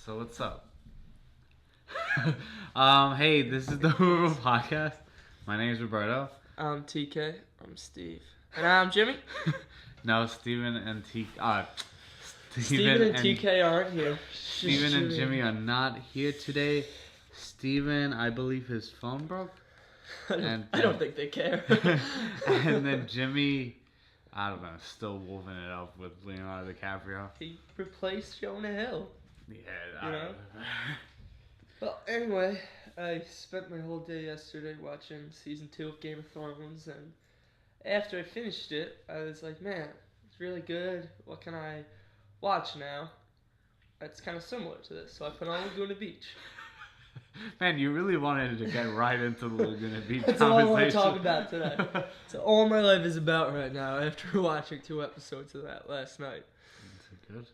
So what's up? Hey, this is the Hooverville Podcast. My name is Roberto. I'm TK. I'm Steve. And I'm Jimmy. No, Steven and TK. Steven and TK aren't here. Steven and Jimmy are not here today. Steven, I believe his phone broke. I don't think they care. And then Jimmy, I don't know, still wolfing it up with Leonardo DiCaprio. He replaced Jonah Hill. Yeah, You know? Well, anyway, I spent my whole day yesterday watching season 2 of Game of Thrones, and after I finished it, I was like, man, it's really good. What can I watch now? It's kind of similar to this, so I put on Laguna Beach. Man, you really wanted to get right into the Laguna Beach That's all I want to conversation. talk about today. That's all my life is about right now after watching 2 episodes of that last night. Is it good?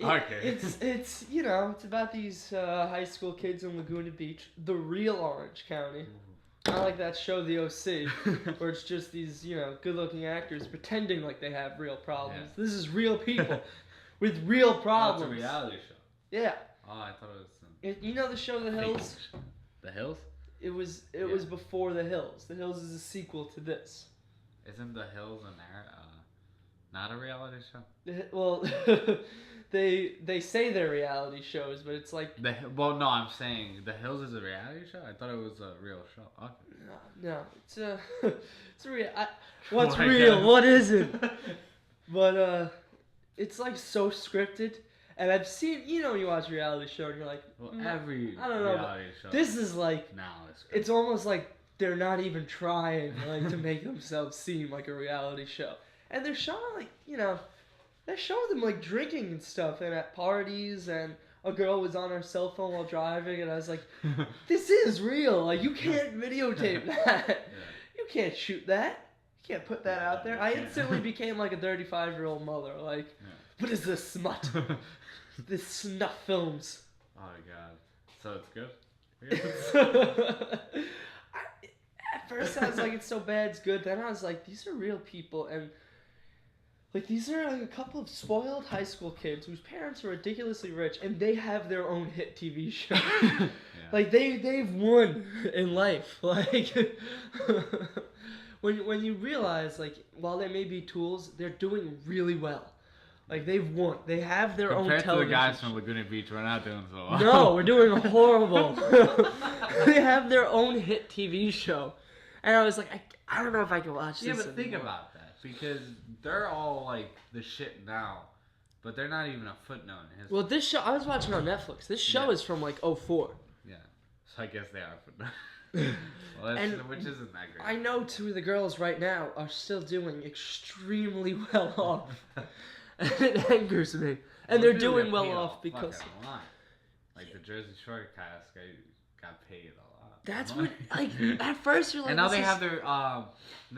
Okay. It's you know, it's about these high school kids in Laguna Beach, the real Orange County. Not like that show, The OC, where it's just these, you know, good-looking actors pretending like they have real problems. Yeah. This is real people with real problems. Oh, it's a reality show. Yeah. Oh, I thought it was some You know the show The Hills? The Hills? It was before The Hills. The Hills is a sequel to this. Isn't The Hills not a reality show? Well, they say they're reality shows, but it's like Well, no, I'm saying The Hills is a reality show. I thought it was a real show. Okay. no, it's a real. What's My real? God. What isn't? But it's like so scripted, and I've seen, you know, when you watch a reality show and you're like, Well, every I don't know, reality show. this is like now it's almost like they're not even trying like to make themselves seem like a reality show, and they're showing like, you know, they're showing them like drinking and stuff and at parties, and a girl was on her cell phone while driving, and I was like, this is real. Like, you can't videotape that. Yeah. You can't shoot that. You can't put that out there. I instantly became like a 35-year-old mother. Like, what is this smut? This snuff films. Oh my god. So it's good? At first I was like, it's so bad, it's good. Then I was like, these are real people, and like, these are like a couple of spoiled high school kids whose parents are ridiculously rich, and they have their own hit TV show. Yeah. Like, they've won in life. Like, when you realize, like, while they may be tools, they're doing really well. Like, they've won. They have their own television. Compared to the guys from Laguna Beach, we're not doing so well. No, we're doing horrible. They have their own hit TV show. And I was like, I don't know if I can watch this. Yeah, but think anymore. about that. Because they're all like the shit now, but they're not even a footnote in history. Well, this show, I was watching on Netflix. This show is from like 2004. Yeah, so I guess they are footnote. Well, which isn't that great. I know 2 of the girls right now are still doing extremely well off. And it angers me. And they're doing well off because... Like the Jersey Shore cast got paid a lot. That's what, like, at first you're like... And now they have their,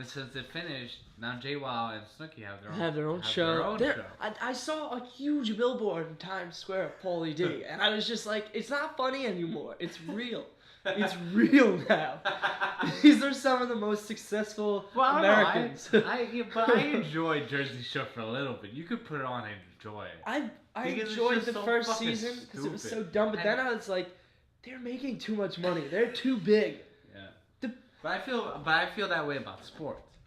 since it finished, now JWoww and Snooki have their own show. I saw a huge billboard in Times Square of Pauly D, and I was just like, it's not funny anymore. It's real. It's real now. These are some of the most successful Americans. But I enjoyed Jersey Shore for a little bit. You could put it on and enjoy it. I enjoyed the first season because it was so dumb, but then I was like, they're making too much money. They're too big. Yeah. But I feel that way about sports.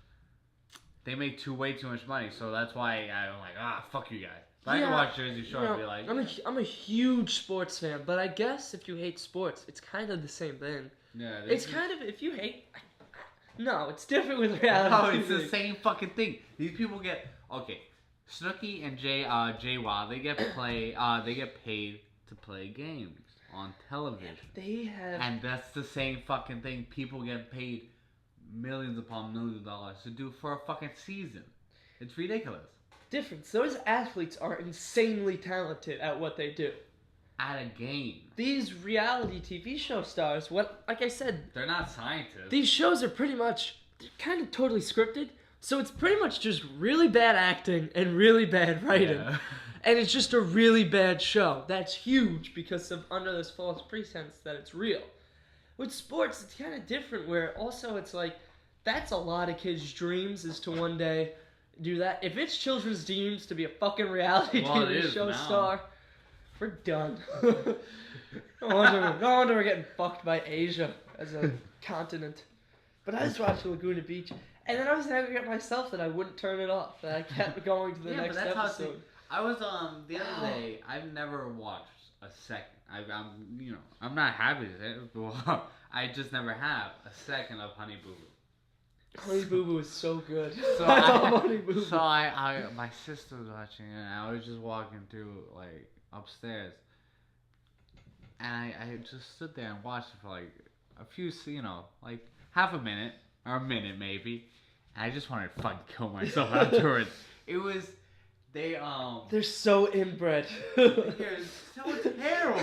They make way too much money, so that's why I'm like, fuck you guys. But I can watch Jersey Shore and be like... I'm a huge sports fan, but I guess if you hate sports, it's kind of the same thing. Yeah. It's kind of, if you hate... No, it's different with reality. No, it's the same fucking thing. These people get... Okay, Snooki and JWoww, they get paid to play games on television. And that's the same fucking thing. People get paid millions upon millions of dollars to do for a fucking season. It's ridiculous. Difference. Those athletes are insanely talented at what they do. At a game. These reality TV show stars, like I said, they're not scientists. These shows are pretty much, they're kind of totally scripted. So it's pretty much just really bad acting and really bad writing. Yeah. And it's just a really bad show. That's huge because of under this false pretense that it's real. With sports, it's kind of different where also it's like, that's a lot of kids' dreams is to one day do that. If it's children's dreams to be a fucking reality TV show star, we're done. No wonder we're getting fucked by Asia as a continent. But I just watched Laguna Beach, and then I was angry at myself that I wouldn't turn it off. That I kept going to the next episode. I was the other day. I've never watched a second. I'm not happy to say it, but I just never have a second of Honey Boo Boo. Honey Boo Boo is so good. So I love Honey Boo Boo. So my sister was watching it, and I was just walking through like upstairs, and I just stood there and watched it for like a few, like half a minute or a minute maybe, and I just wanted to fucking kill myself afterwards. It was. They're so inbred. They're so terrible.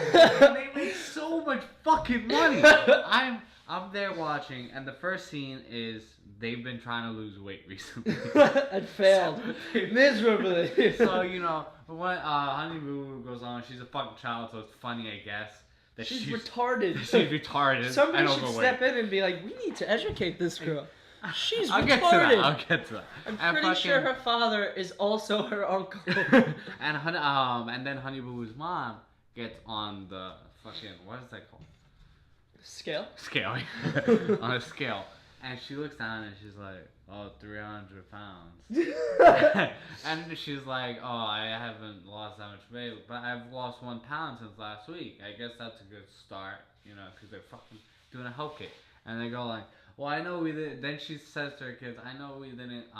They make so much fucking money. I'm there watching, and the first scene is they've been trying to lose weight recently. And failed miserably. So when Honey Boo Boo goes on, she's a fucking child, so it's funny, I guess. That she's retarded. She's retarded. Somebody should step in and be like, we need to educate this girl. She's I'll retarded. I'll get to that. I'm pretty sure her father is also her uncle. and then Honey Boo Boo's mom gets on the fucking, what is that called? Scale? Scale. On a scale. And she looks down and she's like, 300 pounds. And she's like, I haven't lost that much weight, but I've lost 1 pound since last week. I guess that's a good start, because they're fucking doing a health kit. And they go like, well, I know we did. Then she says to her kids, I know we didn't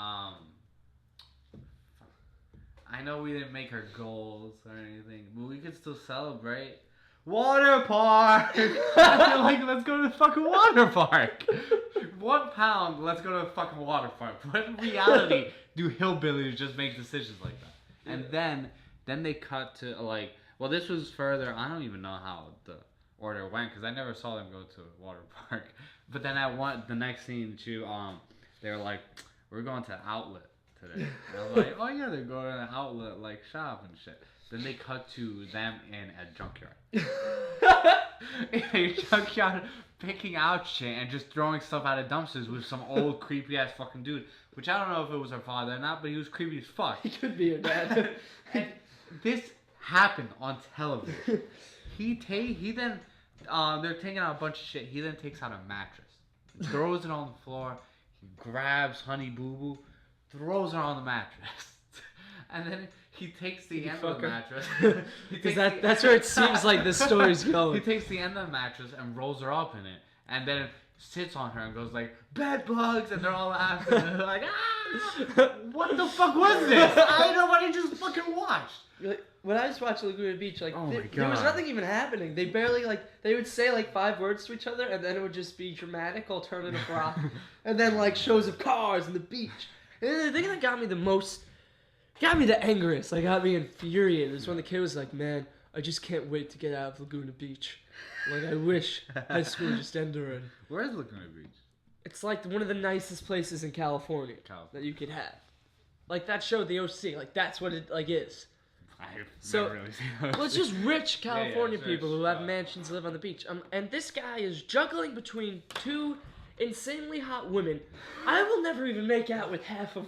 make our goals or anything, but we could still celebrate. Water park! I'm like, let's go to the fucking water park. 1 pound, let's go to the fucking water park. What in reality do hillbillies just make decisions like that? And then they cut to like, well, this was further. I don't even know how the order went because I never saw them go to a water park. But then the next scene, they're like, we're going to an outlet today. And I was like, oh yeah, they're going to an outlet like shop and shit. Then they cut to them in a junkyard. In a junkyard picking out shit and just throwing stuff out of dumpsters with some old creepy ass fucking dude. Which I don't know if it was her father or not, but he was creepy as fuck. He could be her dad. And this happened on television. He then they're taking out a bunch of shit. He then takes out a mattress, throws it on the floor. He grabs Honey Boo Boo, throws her on the mattress, and then he takes the end of the mattress. Because that's where it seems like the story's going. He takes the end of the mattress and rolls her up in it, and then sits on her and goes like, bed bugs, and they're all laughing. And they're like, ah! What the fuck was this? I don't know what I just fucking watched. When I just watched Laguna Beach, like, oh there was nothing even happening. They barely, they would say, 5 words to each other, and then it would just be dramatic, alternative rock. And then, shows of cars and the beach. And the thing that got me the angriest, got me infuriated, is when the kid was like, man, I just can't wait to get out of Laguna Beach. I wish high school just ended already. Where is Laguna Beach? It's, one of the nicest places in California that you could have. That show, The OC, that's what it, is. I've never really seen those. Well, it's just rich California people who have mansions, live on the beach. And this guy is juggling between 2 insanely hot women. I will never even make out with half of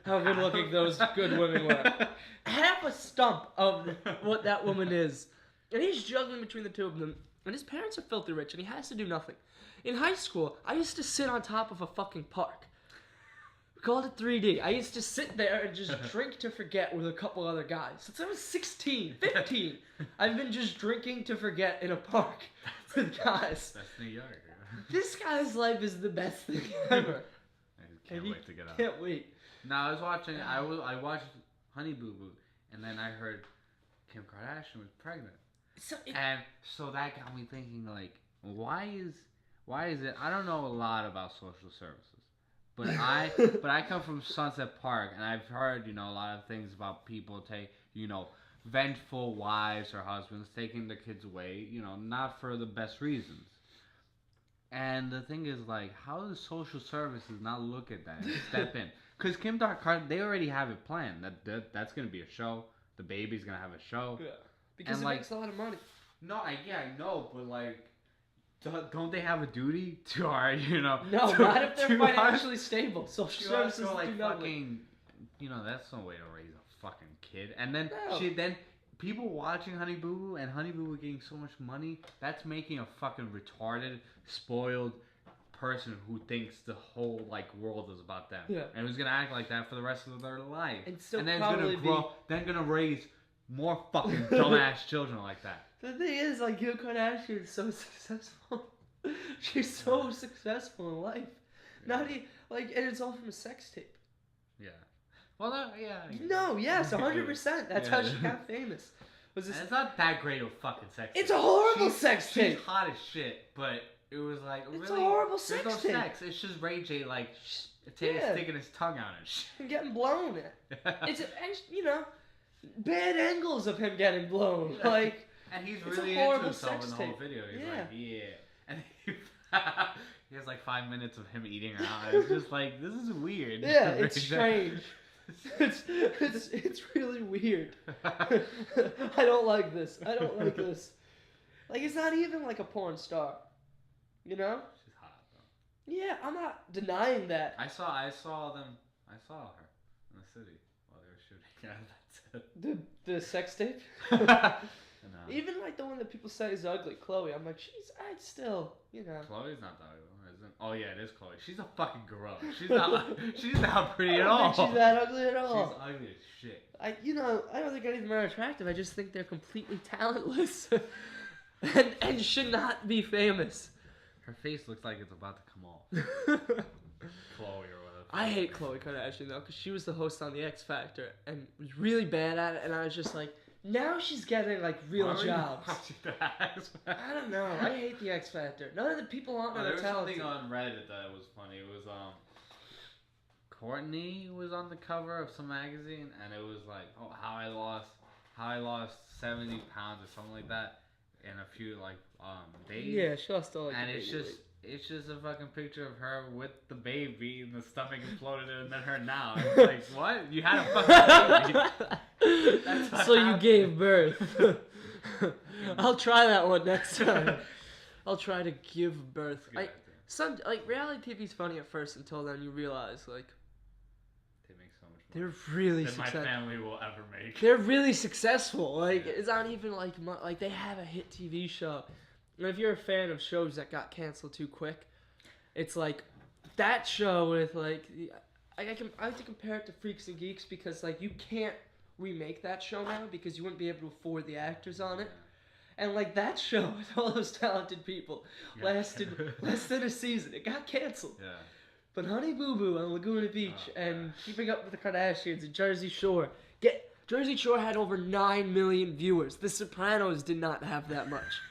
how good looking those good women were. Half a stump of what that woman is. And he's juggling between the 2 of them. And his parents are filthy rich, and he has to do nothing. In high school, I used to sit on top of a fucking park. We called it 3D. I used to sit there and just drink to forget with a couple other guys. Since I was 16, 15, I've been just drinking to forget in a park with guys. That's New York. This guy's life is the best thing ever. I can't wait to get out. Can't wait. No, I was watching. I watched Honey Boo Boo, and then I heard Kim Kardashian was pregnant, and so that got me thinking. Why is it? I don't know a lot about social services, but I come from Sunset Park, and I've heard a lot of things about people vengeful wives or husbands taking their kids away, not for the best reasons. And the thing is, how does social services not look at that and step in? Because Kim Kardashian, they already have it planned. That's going to be a show. The baby's going to have a show. Yeah. Because it makes a lot of money. No, I know, but, don't they have a duty to our, No, not if they're financially stable. Social services do not fucking, that's no way to raise a fucking kid. And then people watching Honey Boo Boo and Honey Boo Boo getting so much money, that's making a fucking retarded, spoiled person who thinks the whole world is about them. Yeah. And who's gonna act like that for the rest of their life. And then it's gonna raise more fucking dumbass children like that. The thing is, Kim Kardashian is so successful. She's so successful in life. Not even, and it's all from a sex tape. Yeah. Well, yeah. No, yes, 100%. That's how she got famous. It's not that great of a fucking sex tape. It's a horrible sex tape. She's hot as shit, but it was it's a horrible sex tape. There's no sex. It's just Ray J sticking his tongue out and shit. And getting blown. It's bad angles of him getting blown. And he's really into himself in the whole video. He's yeah. And he has 5 minutes of him eating her out. It's just this is weird. Yeah, it's strange. It's really weird. I don't like this. It's not even a porn star. She's hot though. Yeah, I'm not denying that. I saw her in the city while they were shooting. Yeah, that's it. The sex tape? No. Even the one that people say is ugly, Chloe. I'm I'd still, Chloe's not that ugly, isn't it? Oh yeah, it is Chloe. She's a fucking gorilla. She's not pretty at all. She's that ugly at all. She's ugly as shit. I don't think any of them are attractive. I just think they're completely talentless, and should not be famous. Her face looks like it's about to come off. Chloe or whatever. I hate Khloe Kardashian though, because she was the host on the X Factor and was really bad at it, and I was just now she's getting real jobs. I don't know. I hate the X Factor. None of the people on there are talented. There was something on Reddit that was funny. It was Courtney was on the cover of some magazine, and it was how I lost 70 pounds or something like that in a few days. Yeah, she lost all and it's just a fucking picture of her with the baby and the stomach imploded and then her now. It's what? You had a fucking baby. So you gave birth. I'll try that one next time. I'll try to give birth. Reality TV's funny at first until then you realize they make so much money. They're really successful. My family will ever make. They're really successful. It's not even they have a hit TV show. And if you're a fan of shows that got canceled too quick, it's that show with I like to compare it to Freaks and Geeks because you can't remake that show now because you wouldn't be able to afford the actors on it. And that show with all those talented people lasted less than a season. It got canceled. Yeah. But Honey Boo Boo on Laguna Beach and Keeping Up with the Kardashians and Jersey Shore. Jersey Shore had over 9 million viewers. The Sopranos did not have that much.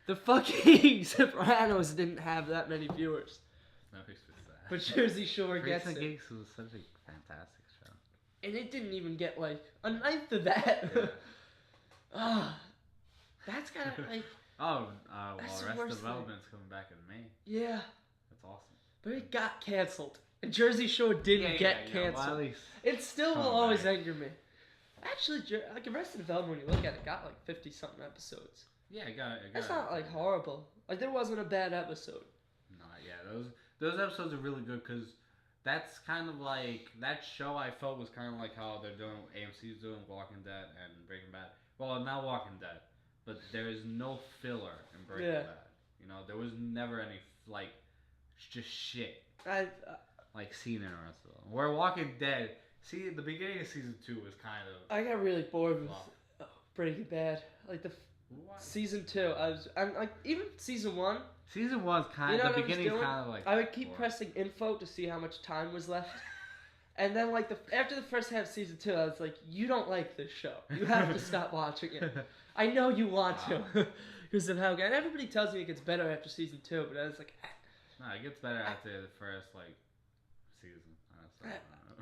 The fucking Sopranos didn't have that many viewers. That makes me sad. But Jersey Shore gets it. Freaks and Geeks was such a fantastic show. And it didn't even get a ninth of that. Yeah. That's kind of Arrested Development's coming back in May. Yeah. That's awesome. But it got canceled. And Jersey Shore didn't get canceled. Well, it still will always anger me. Actually, Arrested Development, when you look at it, got 50-something episodes. Yeah, I got That's not horrible. There wasn't a bad episode. No, yeah, those episodes are really good because that's kind of that show I felt was kind of how they're doing, AMC's doing Walking Dead and Breaking Bad. Well, not Walking Dead, but there is no filler in Breaking Bad. There was never any just shit. Scene in Arrested. Where Walking Dead, the beginning of season 2 was kind of. I got really bored with Breaking Bad. Season 2, I'm even season 1. Season 1's kind of, the beginning's kind of I would keep pressing info to see how much time was left. And then after the first half of season 2, I was you don't like this show. You have to stop watching it. I know you want to. Because of how good. And everybody tells me it gets better after season 2, but I was no, it gets better after the first season. Honestly.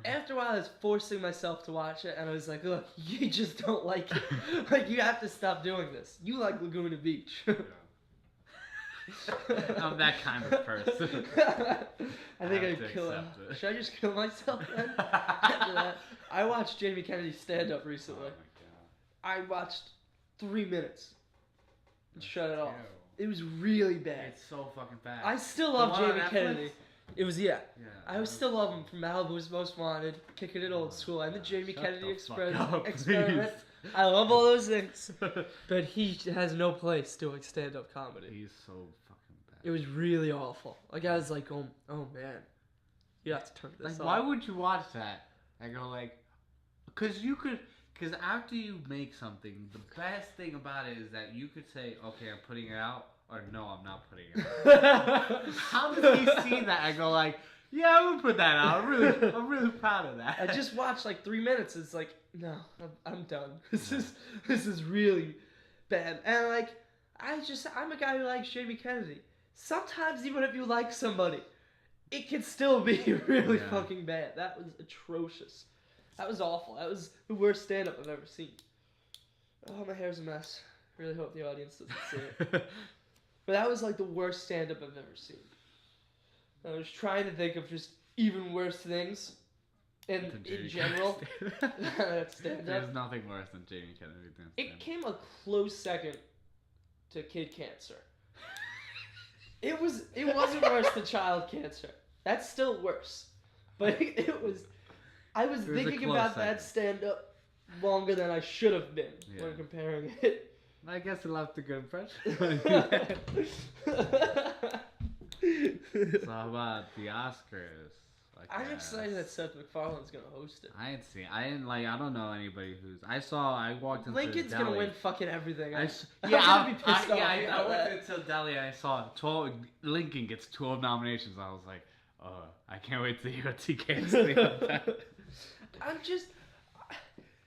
After a while, I was forcing myself to watch it, and I was look, you just don't like it. You have to stop doing this. You like Laguna Beach. I'm that kind of person. I think I'd kill him. Should I just kill myself then? After that, I watched Jamie Kennedy's stand-up recently. Oh my God. I watched 3 minutes and shut it off. It was really bad. It's so fucking bad. I still love Jamie Kennedy. It was, yeah. I still love him from Malibu's Most Wanted, Kicking It Old School, and the Jamie Kennedy Experiment. I love all those things. But he has no place doing stand-up comedy. He's so fucking bad. It was really awful. Like, I was like, oh man. You have to turn this off. Why would you watch that? I go like, because after you make something, the best thing about it is that you could say, okay, I'm putting it out, or no, I'm not putting it out. How does he see that? I go like, yeah, I'm gonna put that out. I'm really proud of that. I just watched like 3 minutes. It's like, no, I'm done. This is really bad. And like, I'm a guy who likes Jamie Kennedy. Sometimes even if you like somebody, it can still be really fucking bad. That was atrocious. That was awful. That was the worst stand-up I've ever seen. Oh, my hair's a mess. Really hope the audience doesn't see it. But that was like the worst stand-up I've ever seen. I was trying to think of just even worse things in general. Stand-up. There's nothing worse than Jamie Kennedy than stand-up. It came a close second to kid cancer. It wasn't worse than child cancer. That's still worse. But I was thinking about that stand-up longer than I should have been when comparing it. I guess it left a good impression. So how about the Oscars? I'm excited that Seth MacFarlane's gonna host it. I don't know anybody who's. I walked into Lincoln's deli. gonna win fucking everything. I went into deli and I saw 12. Lincoln gets 12 nominations. I was like, I can't wait to hear what TK say about that.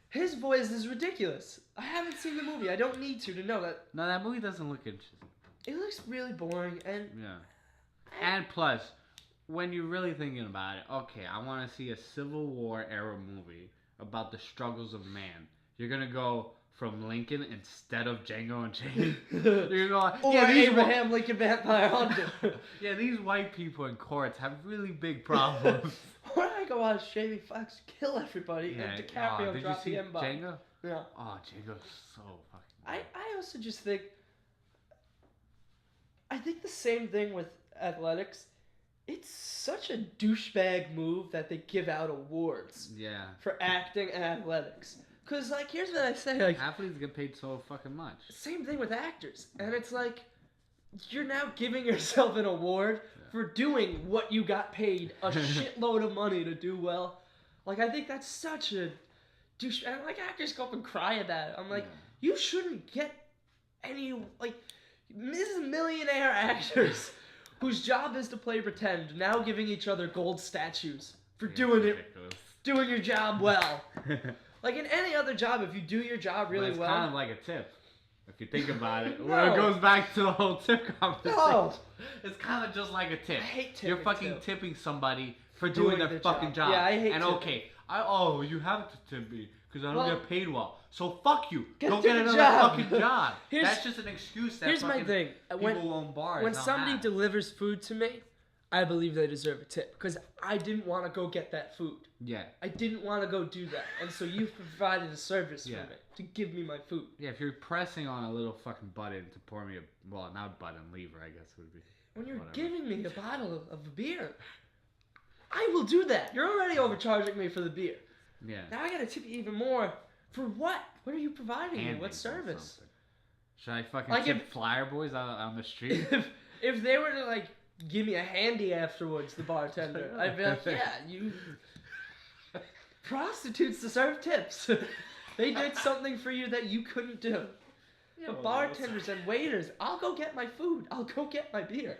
His voice is ridiculous. I haven't seen the movie. I don't need to know that. No, that movie doesn't look interesting. It looks really boring and. Yeah. And plus, when you're really thinking about it, okay, I want to see a Civil War era movie about the struggles of man. You're gonna go from Lincoln instead of Django and Jane. You're going, Abraham Lincoln Vampire Hunter. Yeah, these white people in courts have really big problems. Why did I go watch Jamie Foxx kill everybody and DiCaprio drop the M-bomb? Django? Yeah. Oh, Django's so fucking I also just think the same thing with athletics. It's such a douchebag move that they give out awards for acting and athletics. Because, like, here's what I say. Like, athletes get paid so fucking much. Same thing with actors. And it's like, you're now giving yourself an award for doing what you got paid a shitload of money to do well. Like, I think that's such a douche. And, like, actors go up and cry about it. I'm like, you shouldn't get any, like, this is millionaire actors whose job is to play pretend, now giving each other gold statues for doing your job well. Like in any other job, if you do your job really well... It's kind of like a tip, if you think about it. Where it goes back to the whole tip conversation. No. It's kind of just like a tip. I hate tipping. You're fucking tipping somebody for doing their fucking job. Yeah, I hate and tipping. Okay, you have to tip me because I don't get paid well. So fuck you. Don't get another fucking job. That's just an excuse that my thing. People own bars. When somebody delivers food to me, I believe they deserve a tip because I didn't want to go get that food. Yeah. I didn't want to go do that. And so you provided a service for me to give me my food. Yeah, if you're pressing on a little fucking button to pour me not button, lever, I guess would be. When you're giving me a bottle of a beer, I will do that. You're already overcharging me for the beer. Yeah. Now I gotta tip you even more. For what? What are you providing me? What service? Should I fucking tip flyer boys out on the street? If they were to like give me a handy afterwards, the bartender, I'd be like, yeah, you prostitutes deserve tips. They did something for you that you couldn't do. Yeah, but bartenders and waiters, I'll go get my food. I'll go get my beer.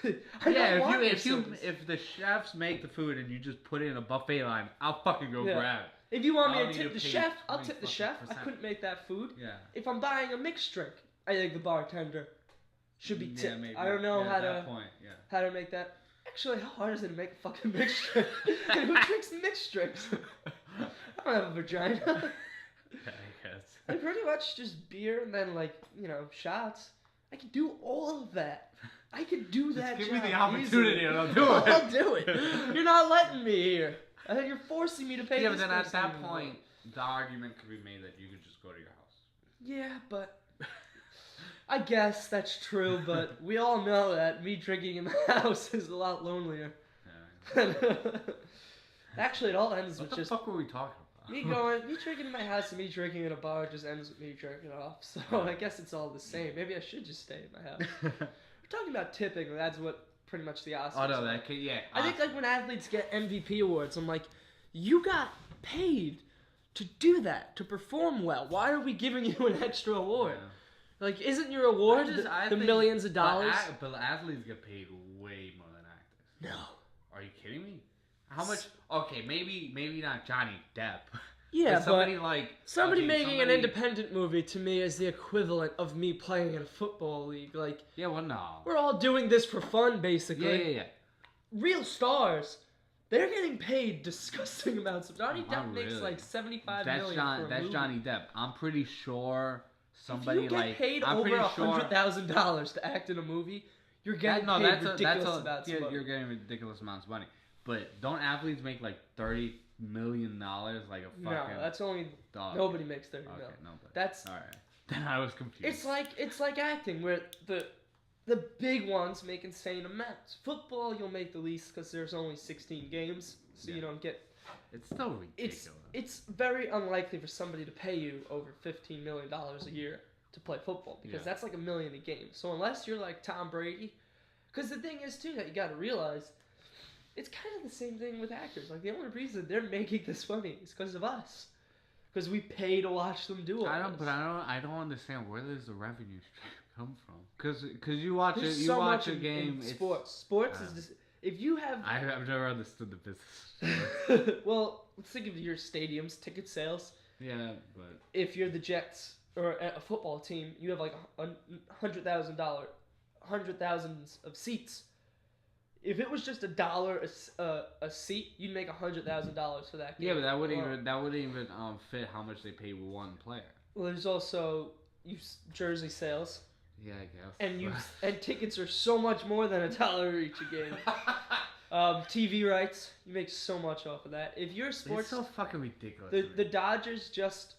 If the chefs make the food and you just put it in a buffet line, I'll fucking go grab it. If you want me to tip the chef, I'll tip the chef. I couldn't make that food. Yeah. If I'm buying a mixed drink, I think the bartender should be tipped. Maybe. I don't know how to make that. Actually, how hard is it to make a fucking mixed drink? Who drinks mixed drinks? I don't have a vagina. I guess. I pretty much just beer and then shots. I could do all of that. I could do that. Give me the opportunity and I'll do it. I'll do it. You're not letting me here. I think you're forcing me to pay. Yeah, but then at that point, the argument could be made that you could just go to your house. Yeah, but I guess that's true. But we all know that me drinking in the house is a lot lonelier. Actually, it all ends with just... What the fuck were we talking about? Me drinking in my house and me drinking in a bar just ends with me jerking off. So I guess it's all the same. Maybe I should just stay in my house. We're talking about tipping. That's what pretty much the Oscars Oh, no, that could, yeah. I think, like, when athletes get MVP awards, I'm like, you got paid to do that, to perform well. Why are we giving you an extra award? Yeah. Like, isn't your award the millions of dollars? But athletes get paid way more than actors. No. Are you kidding me? How much? Okay, maybe not Johnny Depp. Yeah, but somebody making an independent movie to me is the equivalent of me playing in a football league. Like, yeah, well, no. We're all doing this for fun, basically. Yeah. Real stars, they're getting paid disgusting amounts. Johnny Depp makes like $75 million for a movie. That's Johnny Depp. I'm pretty sure somebody if you get paid over $100,000 to act in a movie, you're getting paid ridiculous amounts of money. You're getting ridiculous amounts of money. But don't athletes make like $30 million like a fucking... No, that's only... Dog. Nobody makes $30 million. Nobody. That's... All right. Then I was confused. It's like acting, where the big ones make insane amounts. Football, you'll make the least because there's only 16 games, so you don't get... It's still ridiculous. It's very unlikely for somebody to pay you over $15 million a year to play football, because that's like $1 million a game. So unless you're like Tom Brady... Because the thing is, too, that you got to realize... It's kind of the same thing with actors. Like, the only reason they're making this money is because of us. Because we pay to watch them do all this. I don't understand, where does the revenue stream come from? Because you watch a game. In sports is just, if you have... I've never understood the business. Well, let's think of your stadiums, ticket sales. Yeah, but... If you're the Jets or a football team, you have like $100,000 of seats. If it was just $1 a seat, you'd make $100,000 for that game. Yeah, but that wouldn't even fit how much they pay one player. Well, there's also jersey sales. Yeah, I guess. And tickets are so much more than $1 each a game. TV rights, you make so much off of that. If you're sports, it's so fucking ridiculous. The Dodgers just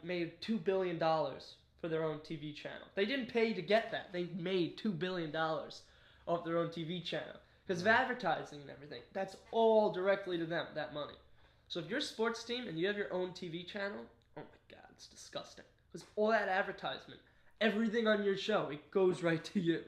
made $2 billion for their own TV channel. They didn't pay to get that. They made $2 billion off their own TV channel. Because of advertising and everything. That's all directly to them, that money. So if you're a sports team and you have your own TV channel, oh my God, it's disgusting. Because all that advertisement, everything on your show, it goes right to you.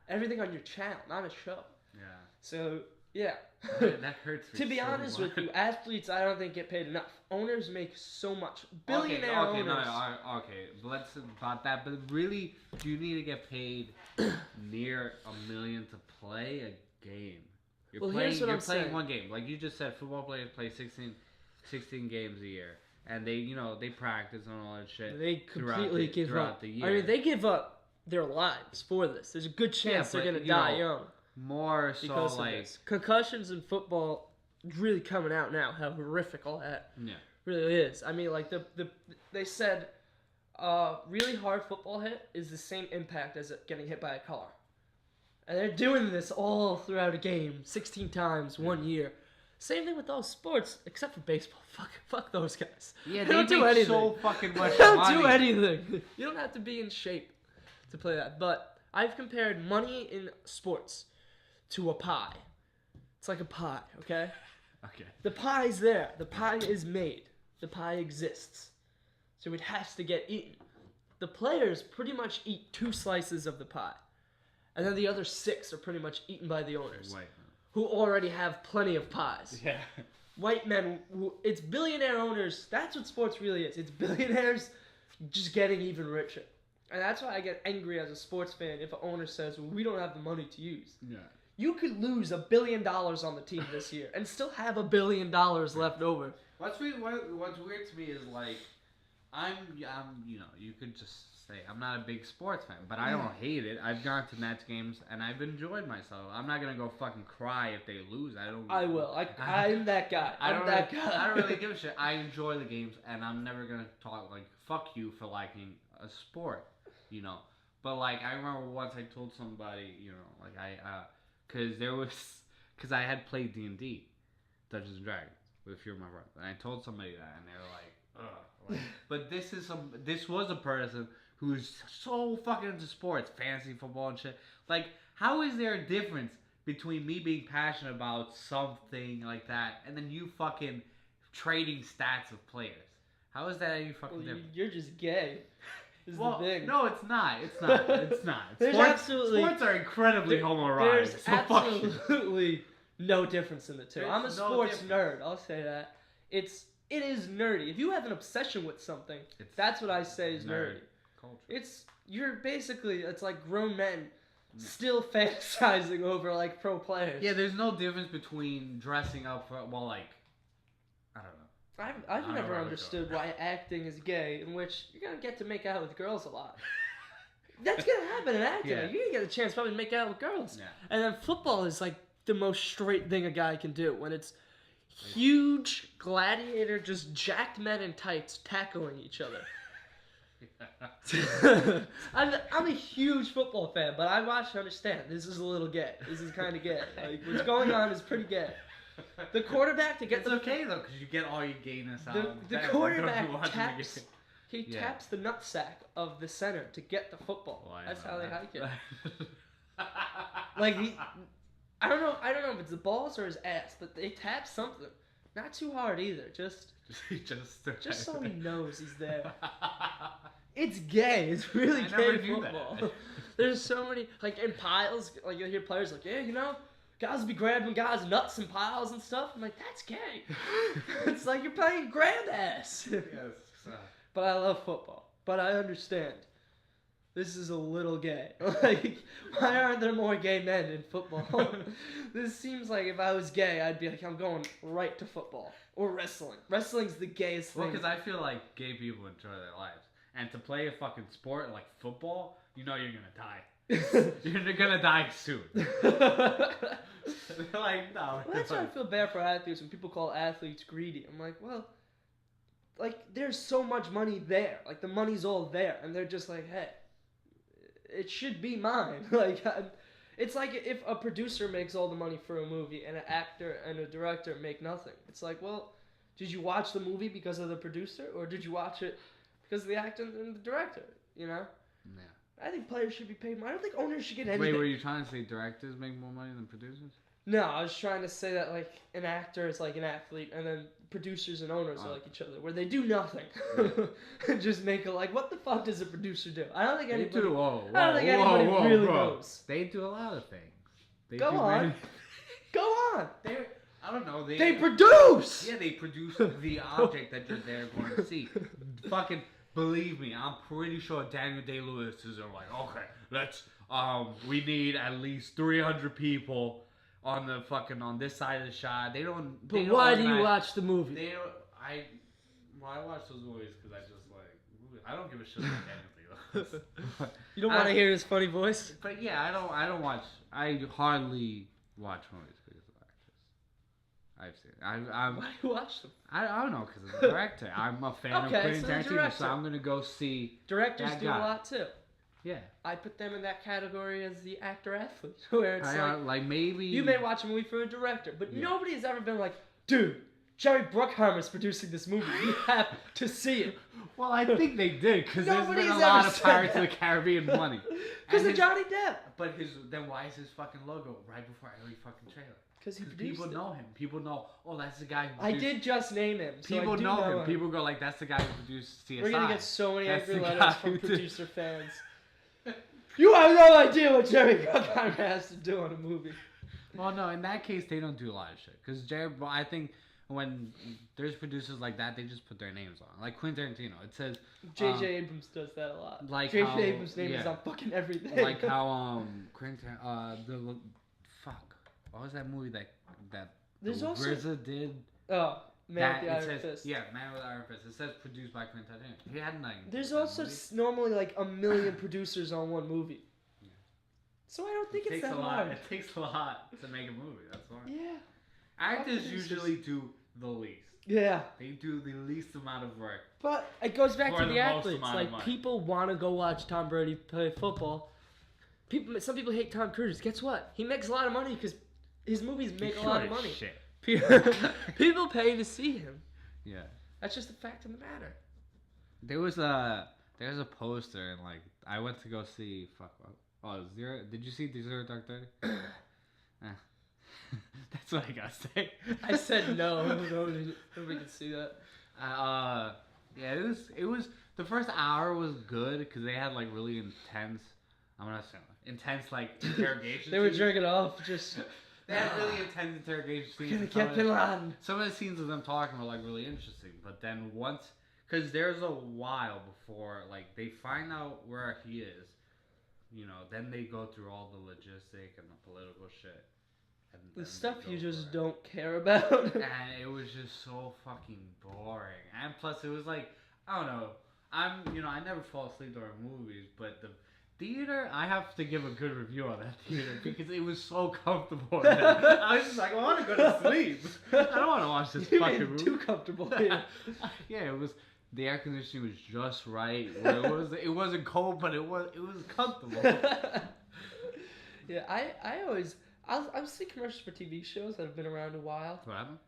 Everything on your channel, not a show. Yeah. So, yeah. That hurts me. To be honest with you, athletes, I don't think get paid enough. Owners make so much. Billionaire owners. Okay, let's about that. But really, do you need to get paid near $1 million to play a game? You're playing one game. Like you just said, football players play 16 games a year. And they practice and all that shit. They completely give up the year. I mean, they give up their lives for this. There's a good chance they're going to die young. More so like... Concussions in football really coming out now, how horrific all that really is. I mean, like, they said really hard football hit is the same impact as getting hit by a car. And they're doing this all throughout a game, 16 times, 1 year. Same thing with all sports, except for baseball. Fuck those guys. Yeah, they don't do anything. So fucking much They don't do anything. You don't have to be in shape to play that. But I've compared money in sports to a pie. It's like a pie, okay? Okay. The pie's there. The pie is made. The pie exists. So it has to get eaten. The players pretty much eat 2 slices of the pie. And then the other 6 are pretty much eaten by the owners. White. Who already have plenty of pies. Yeah. White men, it's billionaire owners. That's what sports really is. It's billionaires just getting even richer. And that's why I get angry as a sports fan if an owner says, well, we don't have the money to use. Yeah. You could lose $1 billion on the team this year and still have $1 billion left over. What's weird to me is like, I'm you could just say I'm not a big sports fan, but I don't hate it. I've gone to Nets games and I've enjoyed myself. I'm not gonna go fucking cry if they lose. I will. I'm that guy. I don't really give a shit. I enjoy the games and I'm never gonna talk like fuck you for liking a sport, But like I remember once I told somebody, like because I had played D&D, Dungeons and Dragons, with a few of my brothers, and I told somebody that, and they were like, ugh. But this was a person who's so fucking into sports, fantasy football and shit. Like, how is there a difference between me being passionate about something like that and then you fucking trading stats of players. How is that any fucking different? You're just gay. Is the thing. No, it's not. It's not. It's not. Sports are incredibly homoerotic. There's absolutely no difference in the two. I'm a sports nerd. I'll say that. It is nerdy. If you have an obsession with something, that's what I say is nerdy. Culture. It's like grown men still fantasizing over like pro players. Yeah, there's no difference between dressing up for, well, like, I don't know. I've never understood why acting is gay, in which you're gonna get to make out with girls a lot. That's gonna happen in acting. Yeah. You're gonna get a chance probably to make out with girls. Yeah. And then football is like the most straight thing a guy can do when it's huge gladiator, just jacked men in tights tackling each other. I'm a huge football fan, but I watch and understand this is a little gay. This is kind of gay. Like what's going on is pretty gay. The quarterback to get okay though because you get all your gayness out. The quarterback taps. He taps the nutsack of the center to get the football. Well, that's how they hike it. Like I don't know if it's the balls or his ass, but they tap something. Not too hard either. Just so he knows he's there. It's gay. It's really gay football. There's so many like in piles. Like you'll hear players like, yeah, guys will be grabbing guys' nuts and piles and stuff. I'm like, that's gay. It's like you're playing grab ass. Yes. But I love football. But I understand. This is a little gay. Like, why aren't there more gay men in football? This seems like if I was gay, I'd be like, I'm going right to football. Or wrestling. Wrestling's the gayest thing. Well, because I feel like gay people enjoy their lives. And to play a fucking sport like football, you know you're gonna die. You're gonna die soon. Like, no. Well, that's why I feel bad for athletes when people call athletes greedy. I'm like, well, like, there's so much money there. Like, the money's all there. And they're just like, hey, it should be mine. Like, it's like if a producer makes all the money for a movie and an actor and a director make nothing. It's like, well, did you watch the movie because of the producer? Or did you watch it because of the actor and the director? You know? Yeah. I think players should be paid more. I don't think owners should get anything. Wait, were you trying to say directors make more money than producers? No, I was trying to say that, like, an actor is like an athlete, and then producers and owners are like each other, where they do nothing. And just make it like, what the fuck does a producer do? I don't think anybody really knows. They do a lot of things. Go on. I don't know. They produce! Yeah, they produce the object that you're there going to see. Fucking... Believe me, I'm pretty sure Daniel Day-Lewis is like, okay, let's, we need at least 300 people on this side of the shot. But why do you watch the movie? I watch those movies because I don't give a shit about Daniel Day-Lewis. You don't want to hear his funny voice? But yeah, I hardly watch movies because of actors. I've seen it. Why do you watch them? I don't know, because I'm a director. I'm a fan of Quentin Tarantino, so I'm going to go see Directors do a lot, too. Yeah. I put them in that category as the actor-athlete, where it's like maybe... You may watch a movie for a director, but nobody has ever been like, dude, Jerry Bruckheimer's producing this movie. You have to see it. Well, I think they did, because there's been a lot of Pirates of the Caribbean money. Because of Johnny Depp. But then why is his fucking logo right before every fucking trailer? Because people know him. People know, oh, that's the guy who produced... I did just name him. So people know him. People go like, that's the guy who produced CSI. We're going to get so many angry letters from producer fans. You have no idea what Jerry Bruckheimer has to do on a movie. Well, no, in that case, they don't do a lot of shit. Because I think when there's producers like that, they just put their names on. Like Quentin Tarantino. It says... J.J. Abrams does that a lot. Like J.J. Abrams' name is on fucking everything. Like how Quentin... What was that movie that There's also RZA did? Oh, Man with the Iron Fist. Yeah, Man with the Iron Fist. It says produced by Quentin Tarantino. He had nothing. There's also normally like a million producers on one movie. Yeah. So I don't think it's that hard. It takes a lot to make a movie. That's why. Yeah. Actors usually do the least. Yeah. They do the least amount of work. But it goes back to the athletes. Like people want to go watch Tom Brady play football. Some people hate Tom Cruise. Guess what? He makes a lot of money because his movies make a lot of money. Shit. People pay to see him. Yeah. That's just the fact of the matter. There's a poster and like I went to go see Zero. Did you see the Zero Dark 30? That's what I gotta say. I said no. Nobody can see that. Yeah, it was the first hour was good because they had like really intense. I'm not saying intense like interrogation. They were jerking off just. They had really intense interrogation scenes. Some of the scenes of them talking were like really interesting, but then once, because there's a while before like they find out where he is, then they go through all the logistic and the political shit. And the stuff you just don't care about. And it was just so fucking boring. And plus, it was like, I don't know. I never fall asleep during movies, but the theater, I have to give a good review on that theater because it was so comfortable. I was just like, I want to go to sleep. I don't want to watch this fucking movie. Too comfortable. Yeah. Yeah, it was. The air conditioning was just right. It wasn't cold, but it was comfortable. Yeah, I've seen commercials for TV shows that have been around a while. What happened?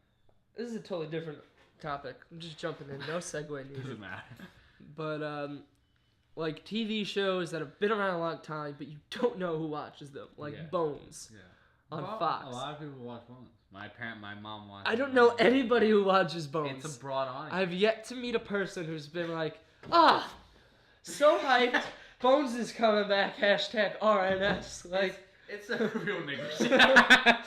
This is a totally different topic. I'm just jumping in. No segue needed. Doesn't matter. But, like TV shows that have been around a long time, but you don't know who watches them. Like Bones on Fox. A lot of people watch Bones. My mom watches. I don't know anybody who watches Bones. It's a broad audience. I've yet to meet a person who's been like, so hyped. Bones is coming back. #RNS. Like. It's a real nigga shit. I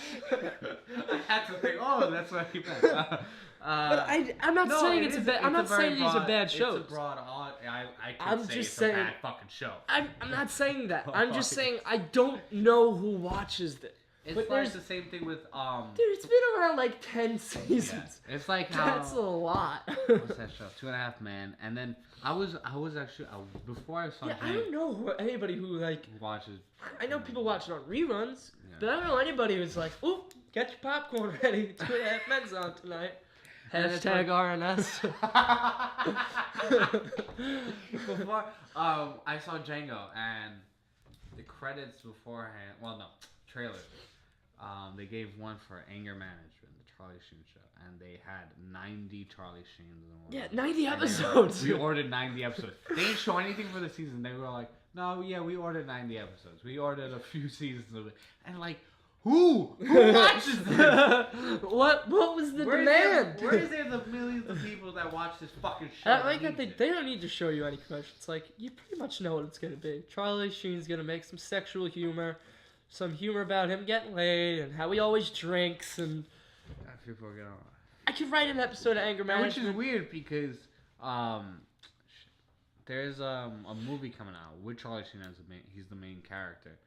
had to think, that's what he meant. But I'm not saying it's a bad. I'm not saying these are bad shows. It's a broad audience. I could say it's a bad fucking show. I'm not saying that. I'm just saying I don't know who watches this. It's like the same thing with Dude, it's been around like 10 seasons. Yeah. It's like how that's a lot. What's that show? 2.5 Men. And then I was actually before I saw. Yeah, I don't know anybody who like watches. I know people watch it on reruns, but I don't know anybody who's like, "Ooh, get your popcorn ready. 2.5 Men's on tonight." #RNS. Before I saw Django and the credits beforehand. Well, no trailer. They gave one for Anger Management, the Charlie Sheen show, and they had 90 Charlie Sheens in one. Yeah, 90 episodes. We ordered 90 episodes. They didn't show anything for the season. They were like, no, yeah, we ordered 90 episodes. We ordered a few seasons of it. And like, who watches this? What was the demand? Where is there the millions of people that watch this fucking show? I like that they don't need to show you any commercials. It's like, you pretty much know what it's going to be. Charlie Sheen's going to make some sexual humor. Some humor about him getting laid and how he always drinks and. People get on. I could write an episode of Anger Management. Which is weird because there's a movie coming out with Charlie Sheen as he's the main character,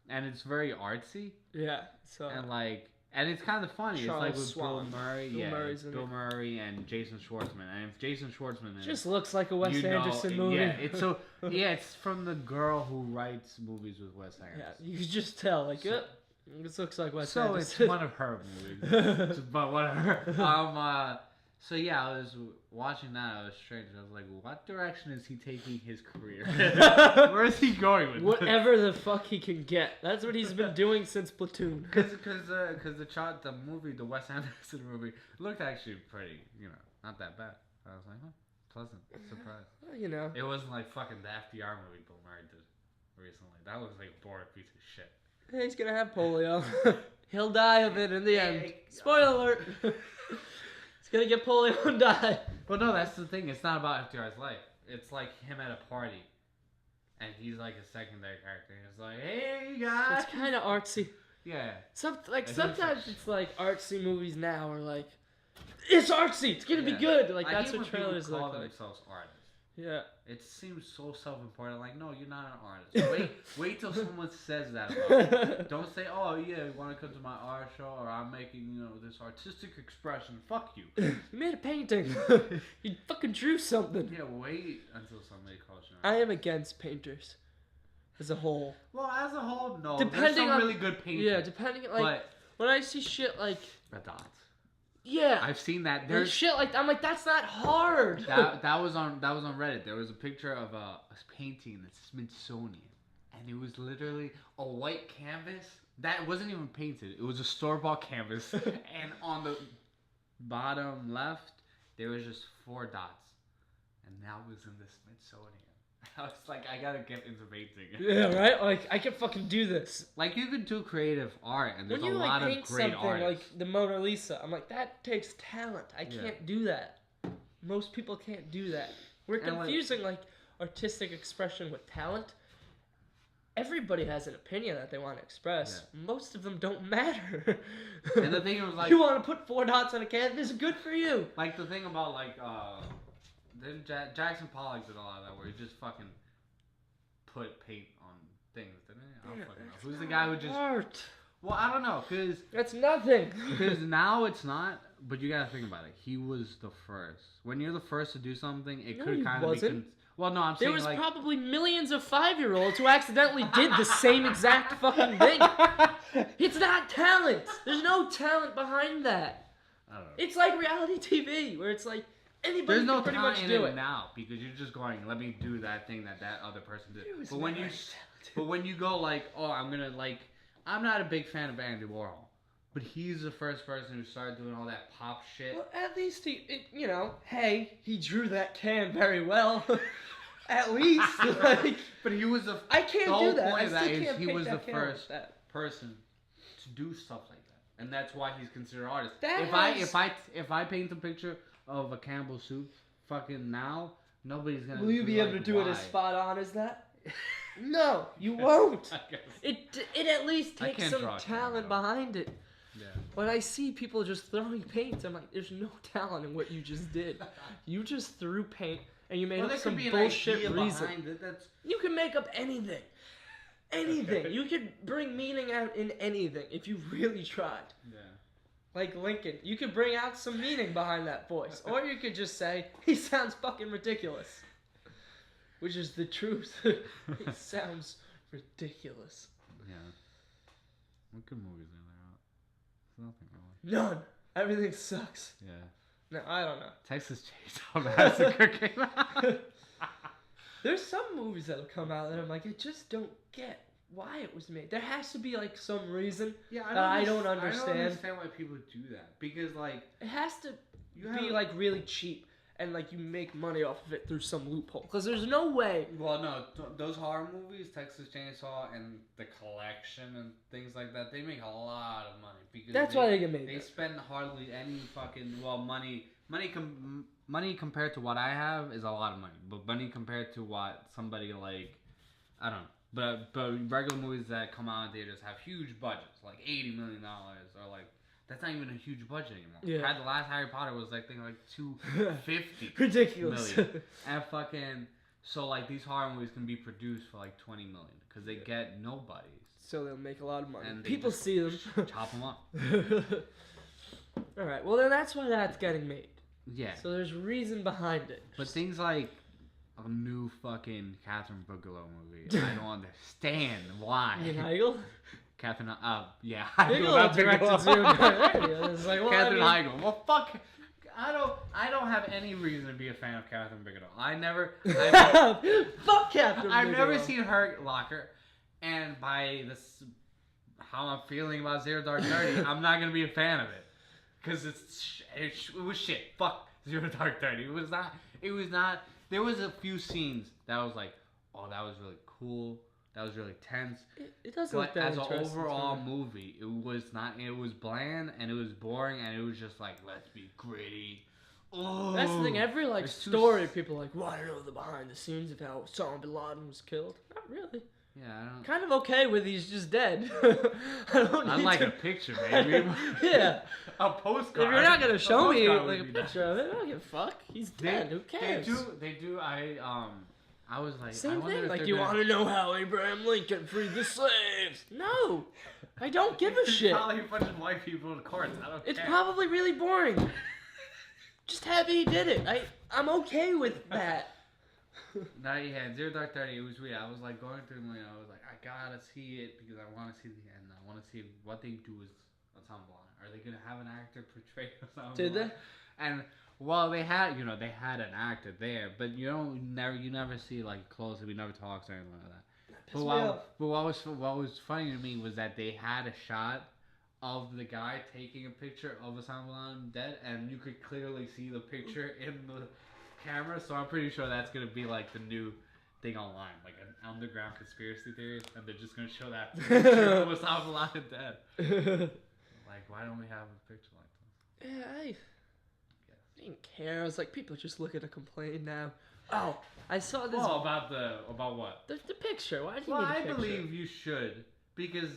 and it's very artsy. Yeah. So. And it's kind of funny. Charles it's like with Swan. Bill Murray. Bill Murray and Jason Schwartzman. And if Jason Schwartzman just looks like a Wes Anderson movie. Yeah, it's from the girl who writes movies with Wes Anderson. Yeah, you can just tell. Like, this looks like Wes Anderson. So it's one of her movies. But whatever. So yeah, I was watching that. I was strange. I was like, what direction is he taking his career? Where is he going with whatever the fuck he can get? That's what he's been doing since Platoon. Because the movie, the Wes Anderson movie, looked actually pretty, not that bad. I was like, pleasant surprise. Well, it wasn't like fucking the FDR movie Bill Murray did recently. That was like a boring piece of shit. Hey, he's gonna have polio. He'll die of it in the end. Spoiler alert. Gonna get polio and die. Well, no, that's the thing. It's not about FDR's life. It's like him at a party, and he's like a secondary character. He's like, "Hey guys." It's kind of artsy. Yeah. Sometimes it's like artsy movies now are like, it's artsy. It's gonna be good. Like that's what trailers look like. Themselves artists. Yeah. It seems so self-important. Like, no, you're not an artist. Wait till someone says that about you. Don't say, oh, yeah, you want to come to my art show or I'm making, this artistic expression. Fuck you. You made a painting. You fucking drew something. Yeah, wait until somebody calls you. I am against painters as a whole. Well, as a whole, no. Depending There's some really good painters. Yeah, depending when I see shit like the dots. Yeah, I've seen that. There's shit like I'm like that's not hard. That was on Reddit. There was a picture of a painting that's Smithsonian, and it was literally a white canvas that wasn't even painted. It was a store-bought canvas, and on the bottom left there was just 4 dots, and that was in the Smithsonian. I was like, I gotta get into painting. Yeah, right? Like, I can fucking do this. Like, you can do creative art, and there's when you, a lot paint of great artists. like the Mona Lisa, I'm like, that takes talent. I can't do that. Most people can't do that. We're confusing, artistic expression with talent. Everybody has an opinion that they want to express. Yeah. Most of them don't matter. And the thing was, like... You want to put 4 dots on a canvas? Good for you. Like, the thing about, then Jackson Pollock did a lot of that, where he just fucking put paint on things, didn't he? I don't fucking know. Who's the guy who just... Art. Well, I don't know, because... That's nothing. Because now it's not, but you gotta think about it. He was the first. When you're the first to do something, it could kind of be... Well, no, I'm saying, there was probably millions of 5-year-olds who accidentally did the same exact fucking thing. It's not talent. There's no talent behind that. I don't know. It's like reality TV, where it's like anybody There's no can pretty much talent do in it it now, because you're just going, let me do that thing that other person did. But when you go like, oh, I'm not a big fan of Andy Warhol. But he's the first person who started doing all that pop shit. Well, at least hey, he drew that can very well. At least, But he was I can't the whole do that. point of that is can't he was the first like person to do stuff like that, and that's why he's considered an artist. That If I paint a picture of a Campbell soup, fucking now, nobody's gonna. Will you be able to do it as spot on as that? No, you won't. It at least takes some talent behind it. Yeah. When I see people just throwing paint, I'm like, there's no talent in what you just did. You just threw paint and you made up some bullshit reason. You can make up anything. Anything. You could bring meaning out in anything if you really tried. Yeah. Like Lincoln. You could bring out some meaning behind that voice. Or you could just say, he sounds fucking ridiculous. Which is the truth. He sounds ridiculous. Yeah. What good movies are there out? There's nothing really. None. Everything sucks. Yeah. No, I don't know. Texas Chainsaw Massacre came out. There's some movies that'll come out that I'm like, I just don't get why it was made. There has to be some reason that I don't understand. I don't understand why people do that. Because it has to be really cheap. And you make money off of it through some loophole. Because there's no way. Well, no, those horror movies, Texas Chainsaw and The Collection and things like that, they make a lot of money because that's why they get made. They spend hardly any fucking money. Money compared to what I have is a lot of money, but money compared to what somebody I don't know. But regular movies that come out in theaters have huge budgets, like $80 million or that's not even a huge budget anymore. Yeah. The last Harry Potter was $250 ridiculous million. And fucking these horror movies can be produced for $20 million because they get nobodies. So they'll make a lot of money. And people see them. Chop them up. All right. Well, then that's why that's getting made. Yeah. So there's reason behind it. But things like a new fucking Catherine Bigelow movie, I don't understand why. You mean Heigl? Catherine, yeah. Bigelow directed too. Catherine Heigl. Well, fuck. I don't have any reason to be a fan of Catherine Bigelow. Fuck Catherine Bigelow. I've never seen her Locker, and by this, how I'm feeling about Zero Dark 30, I'm not gonna be a fan of it, because it was shit. Fuck Zero Dark 30. It was not. There was a few scenes that I was like, oh, that was really cool. That was really tense. It doesn't look that interesting. As an overall movie, it was not. It was bland and it was boring and it was just let's be gritty. Oh, that's the thing. Every story, people want to know the behind the scenes of how Osama bin Laden was killed. Not really. Yeah, I don't. Kind of okay with he's just dead. I'd like a picture, maybe. Yeah. A postcard. If you're not gonna show me a picture of it, I don't give a fuck. He's dead. Who cares? They do. I was like, same thing. You want to know how Abraham Lincoln freed the slaves? No, I don't give a shit. Probably a bunch of white people in courts. I don't care. It's probably really boring. Just happy he did it. I'm okay with that. Now you had Zero Dark 30. It was weird. I was going through the I was like, I gotta see it because I want to see the end. I want to see what they do with Osama bin Laden. Are they gonna have an actor portray Osama bin Laden? Did they? And well, they had an actor there, but you never see closely. We never talks or anything like that. But what was funny to me was that they had a shot of the guy taking a picture of Osama bin Laden dead, and you could clearly see the picture in the camera. So I'm pretty sure that's gonna be the new thing online, like an underground conspiracy theory, and they're just gonna show that to Osama bin Laden dead. Like, why don't we have a picture like this? Yeah, I didn't care. I was like, people just looking to complain now. Oh, I saw this. Oh, about what? The picture. Why do you Well, need a picture? I believe you should, because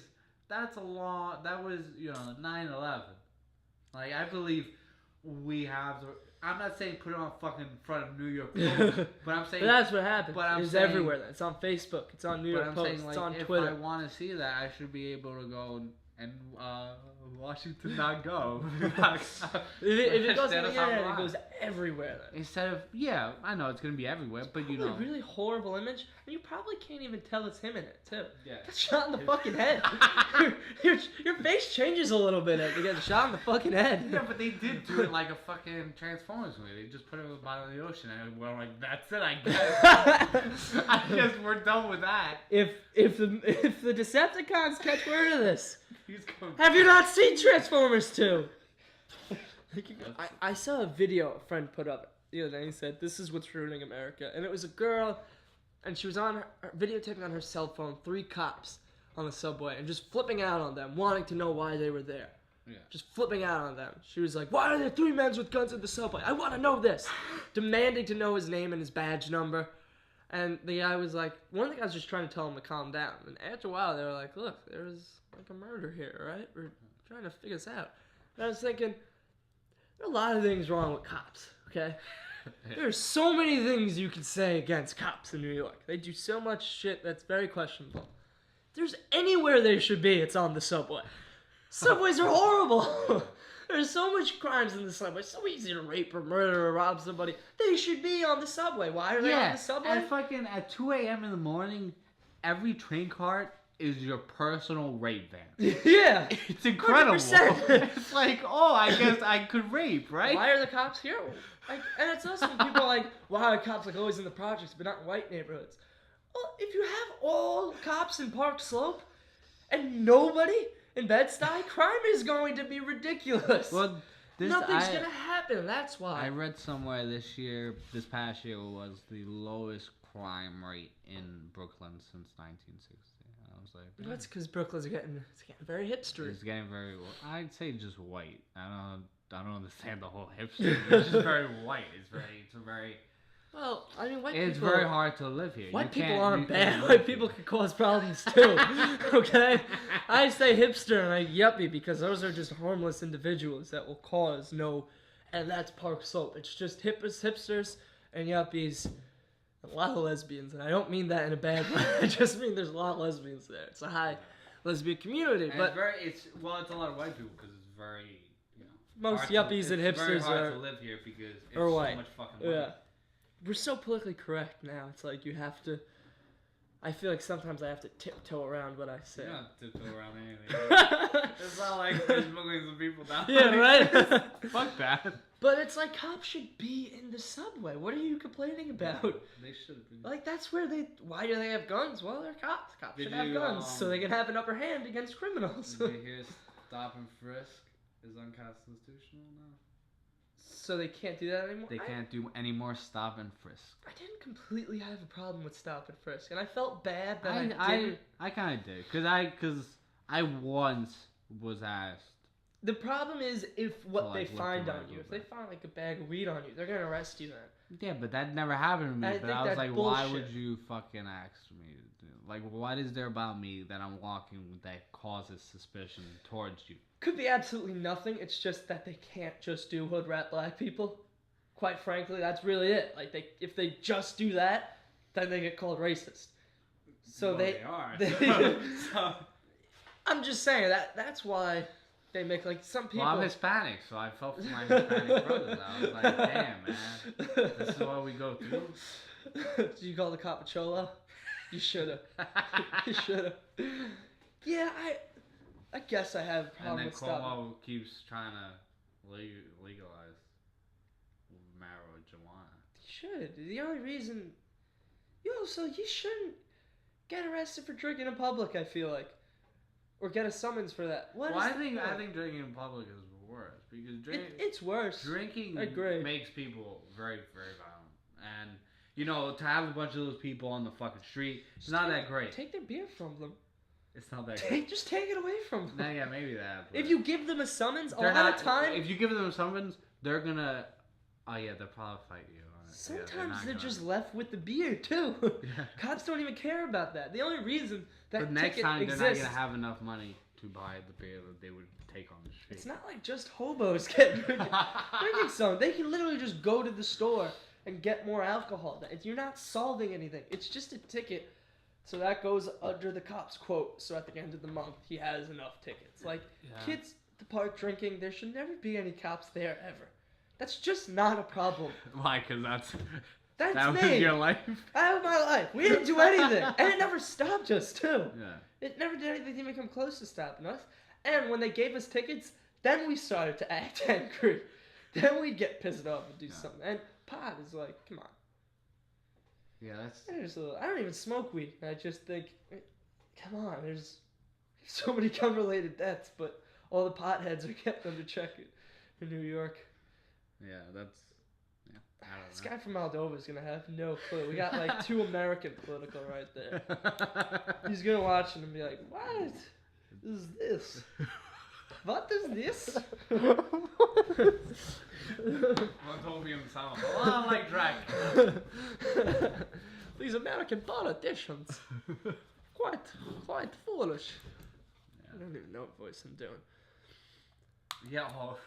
that's a law. That was 9/11. Like, I believe we have to. I'm not saying put it on fucking front of New York Post, but I'm saying. But that's what happened. But it's everywhere. It's on Facebook. It's on New York Post. Saying, it's on if Twitter. If I want to see that, I should be able to go and Washington not go. if it goes on the internet, it goes everywhere. Then. Instead of I know it's gonna be everywhere, but a really horrible image, and you probably can't even tell it's him in it too. Yeah, that's shot in the fucking head. your face changes a little bit as you get shot in the fucking head. Yeah, but they did do it like a fucking Transformers movie. They just put it at the bottom of the ocean, and we're like, that's it, I guess. I guess we're done with that. If the Decepticons catch word of this. Have you not seen Transformers 2? I saw a video a friend put up the other day. He said, "This is what's ruining America." And it was a girl, and she was on videotaping on her cell phone 3 cops on the subway and just flipping out on them, wanting to know why they were there. Yeah. Just flipping out on them. She was like, "Why are there 3 men with guns in the subway? I want to know this." Demanding to know his name and his badge number. And the guy was like, one of the guys was just trying to tell him to calm down. And after a while, they were like, "Look, there's like a murder here, right? We're trying to figure this out." And I was thinking, there are a lot of things wrong with cops, okay? There's so many things you can say against cops in New York. They do so much shit that's very questionable. If there's anywhere they should be, it's on the subway. Subways are horrible. There's so much crimes in the subway. It's so easy to rape or murder or rob somebody. They should be on the subway. Why are they on the subway? At 2 a.m. in the morning, every train cart is your personal rape van. Yeah. It's incredible. 100%. It's like, I guess I could rape, right? Why are the cops here? And it's also people are like, why are cops like always in the projects but not in white neighborhoods? Well, if you have all cops in Park Slope and nobody in Bed-Stuy, crime is going to be ridiculous. Well, nothing's going to happen. That's why. I read somewhere this past year was the lowest crime rate in Brooklyn since 1960. I was like, that's because Brooklyn's getting very hipster. It's getting very. I'd say just white. I don't understand the whole hipster. It's just very white. It's very. Well, I mean, it's very hard to live here. White people aren't bad. White people can cause problems too. Okay, I say hipster and I yuppie because those are just harmless individuals that will cause no. And that's Park Slope. It's just hipsters and yuppies. A lot of lesbians, and I don't mean that in a bad way. I just mean there's a lot of lesbians there. It's a high lesbian community, and but it's a lot of white people because it's very most yuppies and hipsters very hard to live here because it's so white. Much fucking white. Yeah, we're so politically correct now. It's like you have to. I feel like sometimes I have to tiptoe around what I say. You don't tiptoe around anything. It's not like there's millions of people down there. Yeah, right. Fuck that. But it's like cops should be in the subway. What are you complaining about? They should be. Like that's where why do they have guns? Well, they're cops. Cops should have guns so they can have an upper hand against criminals. Did you hear stop and frisk is unconstitutional now? So they can't do that anymore? They can't do any more stop and frisk. I didn't completely have a problem with stop and frisk, and I felt bad that I didn't. I kind of did, because I once was asked. The problem is if they find on you. If they find like a bag of weed on you, they're gonna arrest you then. Yeah, but that never happened to me. But I was like, bullshit. Why would you fucking ask me? Like, what is there about me that I'm walking that causes suspicion towards you? Could be absolutely nothing. It's just that they can't just do hood rat black people. Quite frankly, that's really it. Like if they just do that, then they get called racist. So they are. So. I'm just saying that's why. They make like some people. Well, I'm Hispanic, so I felt for my Hispanic brothers. I was like, damn, man, this is what we go through. Did you call the cop a cholo? You should have. You should have. Yeah, I guess I have a problem with stopping. And then Cuomo keeps trying to legalize marijuana. He should. The only reason. You shouldn't get arrested for drinking in public. I feel like. Or get a summons for that. I think drinking in public is worse because it's worse. Drinking I agree. makes people very, very violent, and to have a bunch of those people on the fucking street, it's not that great. Take their beer from them. It's not that great. Just take it away from them. Nah, yeah, maybe that. If you give them a summons, a lot of time... If you give them a summons, they're gonna... Oh, yeah, they'll probably fight you. Sometimes they're just left with the beer, too. Cops don't even care about that. The only reason that but next ticket time, exists... they're not going to have enough money to buy the beer that they would take on the street. It's not like just hobos getting drinking some. They can literally just go to the store and get more alcohol. You're not solving anything. It's just a ticket. So that goes under the cop's quote. So at the end of the month, he has enough tickets. Kids at the park drinking, there should never be any cops there ever. That's just not a problem. Why? Because that me. was your life? That was my life. We didn't do anything. And it never stopped us, too. Yeah. It never did anything to even come close to stopping us. And when they gave us tickets, then we started to act angry. Then we'd get pissed off and do something. And pot is like, come on. Yeah, that's... I don't even smoke weed. I just think, come on, there's so many gun-related deaths, but all the potheads are kept under check in New York. Yeah, that's... Yeah, I don't know. This guy from Moldova is going to have no clue. We got like too American political right there. He's going to watch it and be like, what is this? What is this? Moldovan sound a lot like drag. These American politicians. Quite foolish. Yeah. I don't even know what voice I'm doing. Yeah, well,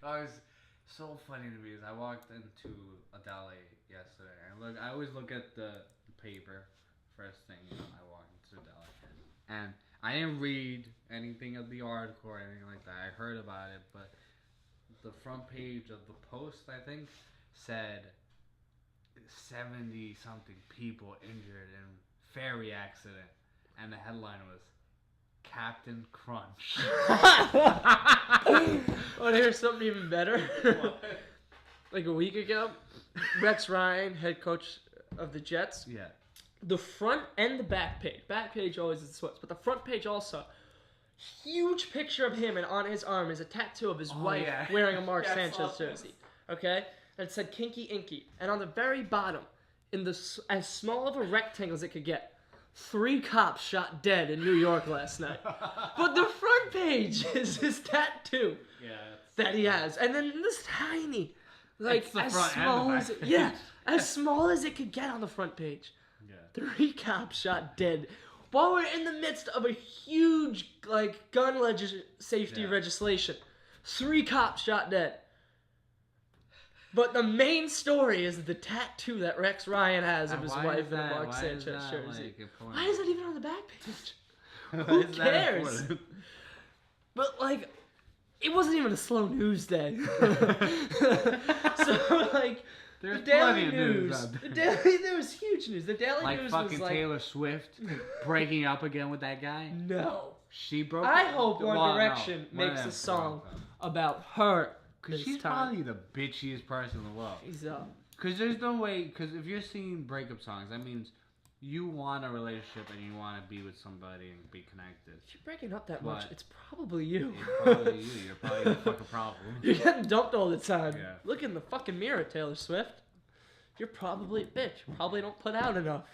it was so funny to me is I walked into a deli yesterday. I always look at the paper first thing I walk into a deli. And I didn't read anything of the article or anything like that. I heard about it, but the front page of the Post, I think, said 70-something people injured in ferry accident. And the headline was, Captain Crunch. Want to hear something even better? Like a week ago, Rex Ryan, head coach of the Jets. Yeah. The front and the back page. Back page always is the sweats, but the front page also. Huge picture of him, and on his arm is a tattoo of his wife wearing a Mark Sanchez jersey. Okay? And it said Kinky Inky. And on the very bottom, in as small of a rectangle as it could get, 3 cops shot dead in New York last night. But the front page is his tattoo that he has. And then this tiny, like as small as as small as it could get on the front page. Yeah. 3 cops shot dead. While we're in the midst of a huge gun safety legislation. 3 cops shot dead. But the main story is the tattoo that Rex Ryan has of his wife in a Mark Sanchez jersey. Why is that even on the back page? Who cares? But it wasn't even a slow news day. So there's the Daily News. There was huge news. The Daily News was fucking Taylor Swift breaking up again with that guy. No. She broke. I hope One Direction makes a song about her. Because she's probably the bitchiest person in the world. She's Because there's no way. Because if you're singing breakup songs, that means you want a relationship and you want to be with somebody and be connected. If you're breaking up that much, it's probably you. It's probably you. You're probably the fucking problem. You're getting dumped all the time. Yeah. Look in the fucking mirror, Taylor Swift. You're probably a bitch. You probably don't put out enough.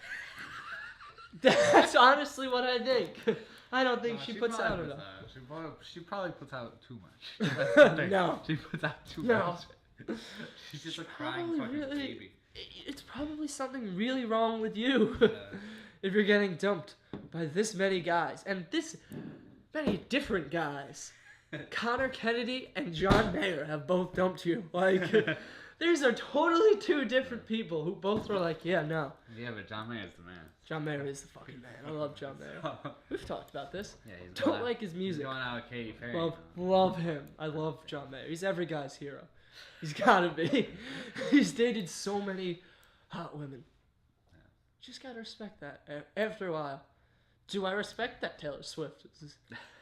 That's honestly what I think. I don't think she puts out enough. She probably puts out too much. No. She puts out too much. She's just a crying fucking baby. It's probably something really wrong with you if you're getting dumped by this many guys. And this many different guys. Connor Kennedy and John Mayer have both dumped you. These are totally 2 different people who both were like, yeah, no. Yeah, but John Mayer's the man. John Mayer is the fucking man. I love John Mayer. We've talked about this. Yeah, don't like his music. He's going out with Katy Perry. Love him. I love John Mayer. He's every guy's hero. He's gotta be. He's dated so many hot women. Yeah. Just gotta respect that. After a while, do I respect that Taylor Swift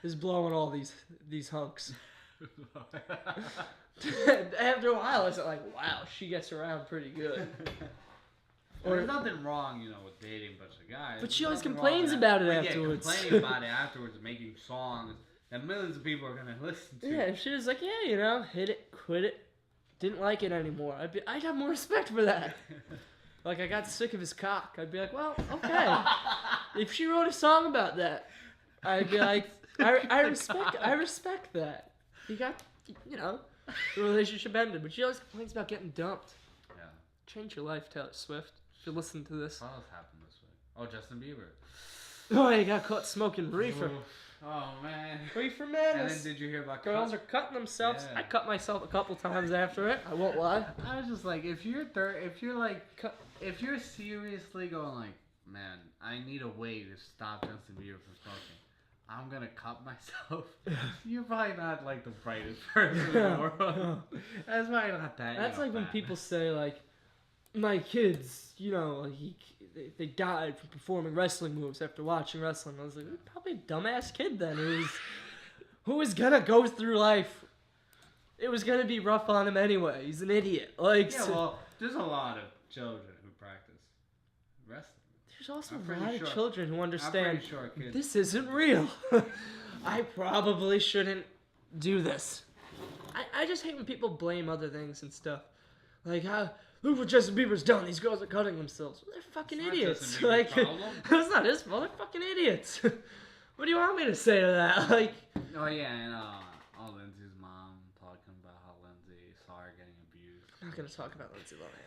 is blowing all these hunks? After a while, it's like, wow, she gets around pretty good. There's nothing wrong, with dating a bunch of guys. But she always complains about it afterwards. Yeah, complaining about it afterwards, making songs that millions of people are gonna listen to. Yeah, she was like, hit it, quit it, didn't like it anymore. I'd have more respect for that. Like, I got sick of his cock. I'd be like, well, okay. If she wrote a song about that, I'd be like, I respect that. You got, the relationship ended, but she always complains about getting dumped. Yeah. Change your life, Taylor Swift. If you listen to this. What else happened this week? Oh, Justin Bieber. Oh, he got caught smoking reefer. Ooh. Oh, man. Reefer madness. And then did you hear about girls are cutting themselves? Yeah. I cut myself a couple times after it. I won't lie. I was just like, if you're seriously going like, man, I need a way to stop Justin Bieber from smoking, I'm gonna cut myself. You're probably not like the brightest person in the world. That's probably not that. That's like when people say like, my kids, they died from performing wrestling moves after watching wrestling. I was like, probably a dumbass kid then who was gonna go through life. It was gonna be rough on him anyway. He's an idiot. Like, yeah, well, there's a lot of children who practice wrestling. There's also a lot of children who understand this isn't real. I probably shouldn't do this. I just hate when people blame other things and stuff. Like, look what Justin Bieber's done. These girls are cutting themselves. Well, they're fucking idiots. Like, that's not his fault. They're fucking idiots. What do you want me to say to that? Like, oh yeah, and Lindsay's mom talking about how Lindsay saw her getting abused. I'm not gonna talk about Lindsay Lohan.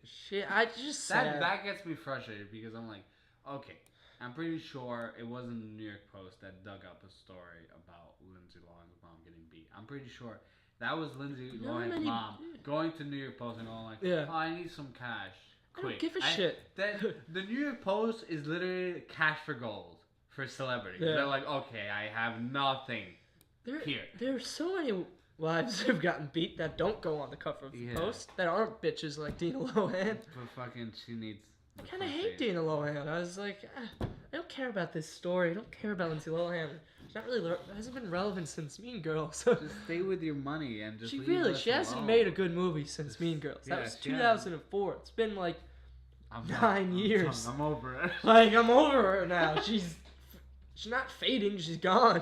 Shit, I just that gets me frustrated because I'm like, okay, I'm pretty sure it wasn't the New York Post that dug up a story about Lindsay Lohan's mom getting beat. I'm pretty sure that was Lindsay Lohan's mom going to New York Post and going like, oh, I need some cash. Quick. I don't give a shit. The New York Post is literally cash for gold for celebrities. Yeah. They're like, okay, I have nothing here. There are so many wives who've gotten beat that don't go on the cover of the Post that aren't bitches like Dina Lohan. But fucking, she needs... I kind of hate Dina Lohan. I was like, I don't care about this story. I don't care about Lindsay Lohan. She's not really... hasn't been relevant since Mean Girls. Just stay with your money and just she hasn't made a good movie since Mean Girls. That was 2004. It's been like 9 years. I'm over it. Like, I'm over her now. She's not fading. She's gone.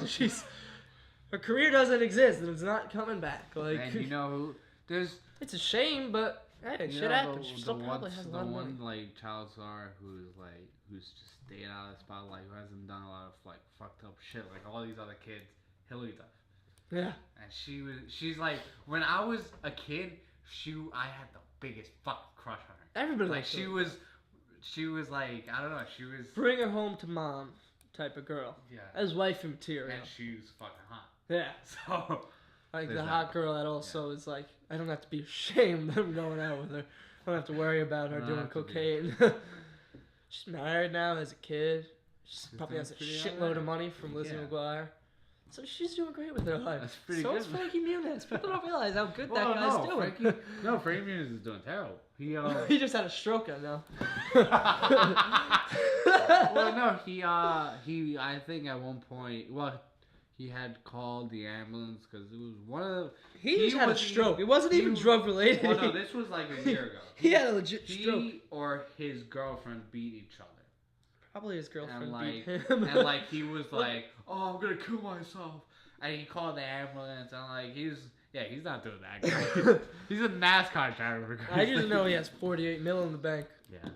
Her career doesn't exist, and it's not coming back. Like, and there's... It's a shame, but hey, shit happens. She still probably has a lot of money. The one, like, child star who's just staying out of the spotlight, who hasn't done a lot of, like, fucked up shit, like all these other kids, Hillary Duff. Yeah. And she's like, when I was a kid, I had the biggest fucking crush on her. Everybody like, she was like, I don't know, she was... Bring her home to mom type of girl. Yeah. As wifey material. And she was fucking hot. Yeah. So... Like the hot girl that also is like, I don't have to be ashamed that I'm going out with her. I don't have to worry about her doing cocaine. She's married now, has a kid. She probably has a shitload of money from Lizzie McGuire. So she's doing great with her life. That's pretty good. So is Frankie Muniz. People don't realize how good that guy's doing. Frankie Muniz is doing terrible. He just had a stroke, I know. Well, no, he I think at one point, he had called the ambulance because it was one of the... He had a stroke. It wasn't even drug related. Well, no, this was like a year ago. He had a legit stroke. He or his girlfriend beat each other. Probably his girlfriend beat him. And like he was like, oh, I'm gonna kill myself. And he called the ambulance. And like he's not doing that great. He's a NASCAR driver. I just know he has 48 mil in the bank. Yeah.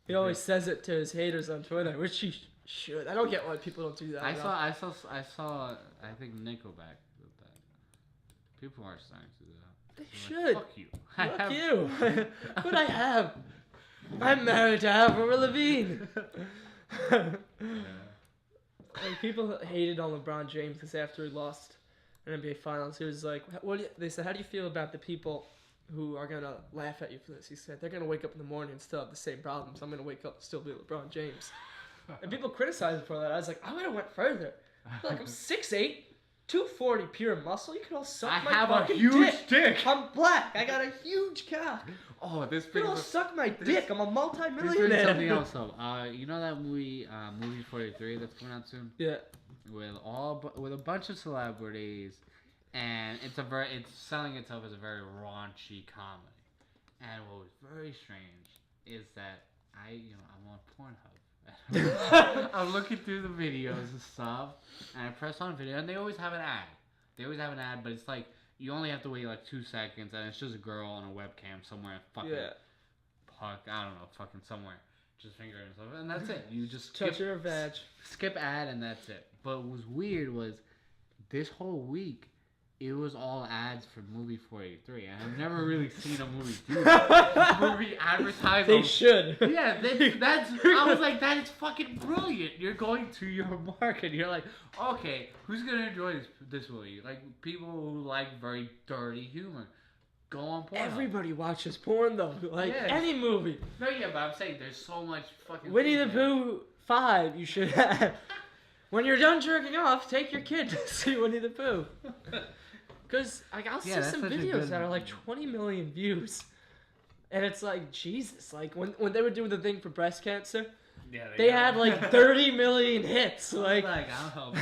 He always says it to his haters on Twitter, which he should. I don't get why people don't do that. I saw. I think Nickelback did that. People are starting to do that. They should. Fuck you. Fuck you. What I have? I'm married to Avril Lavigne. Like, people hated on LeBron James because after he lost an NBA Finals, he was like, they said, how do you feel about the people who are gonna laugh at you for this? He said, they're gonna wake up in the morning and still have the same problems. I'm gonna wake up and still be LeBron James. And people criticized him for that. I was like, I would have went further. Like, I'm 6'8", 240 pure muscle. You could all suck my fucking dick. I have a huge dick. I'm black. I got a huge cock. Oh, this You could all suck my dick. I'm a multi-millionaire. This brings something else up. You know that movie, Movie 43, that's coming out soon? Yeah. With a bunch of celebrities, and it's selling itself as a very raunchy comedy. And what was very strange is that I'm on Pornhub. I'm looking through the videos and stuff, and I press on video, and they always have an ad. But it's like you only have to wait like 2 seconds, and it's just a girl on a webcam somewhere in fucking fuck, I don't know, fucking somewhere. Just finger and stuff, and that's it. You just touch your vag. Skip ad, and that's it. But what was weird was this whole week, it was all ads for movie 483, and I've never really seen a movie do that. Movie advertising. They should. Yeah, that's. I was like, that is fucking brilliant. You're going to your market. You're like, okay, who's gonna enjoy this movie? Like people who like very dirty humor. Go on porn. Everybody watches porn though, like any movie. No, yeah, but I'm saying there's so much fucking. Winnie the Pooh 5, you should have. When you're done jerking off, take your kid to see Winnie the Pooh. Because I'll see some videos that are like 20 million views, and it's like Jesus. Like when they were doing the thing for breast cancer, they had like 30 million hits. Like I'll help.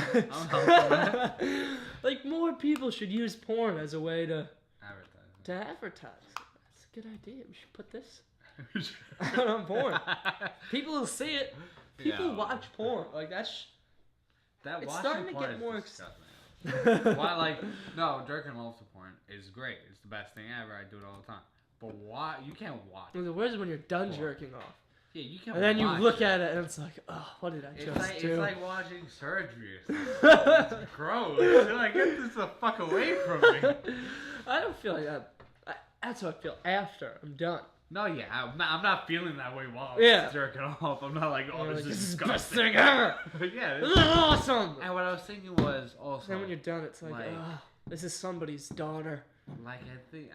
Like more people should use porn as a way to advertise. That's a good idea. We should put this on porn. People will see it. People watch porn. Like it's starting to get more. Why, like, no, jerking off to porn is great. It's the best thing ever. I do it all the time. But why? You can't watch. The worst is when you're done jerking off. Yeah, you can't. And then you look at it and it's like, oh, what did I just do? It's like watching surgery or something. It's gross. You're like, get this the fuck away from me. I don't feel like that. That's how I feel after I'm done. No, yeah, I'm not feeling that way while I'm jerking off. I'm not like, oh, this is disgusting. Best thing ever. Yeah, this is awesome. And what I was thinking was also. Then when you're done, it's like, oh, this is somebody's daughter. Like I think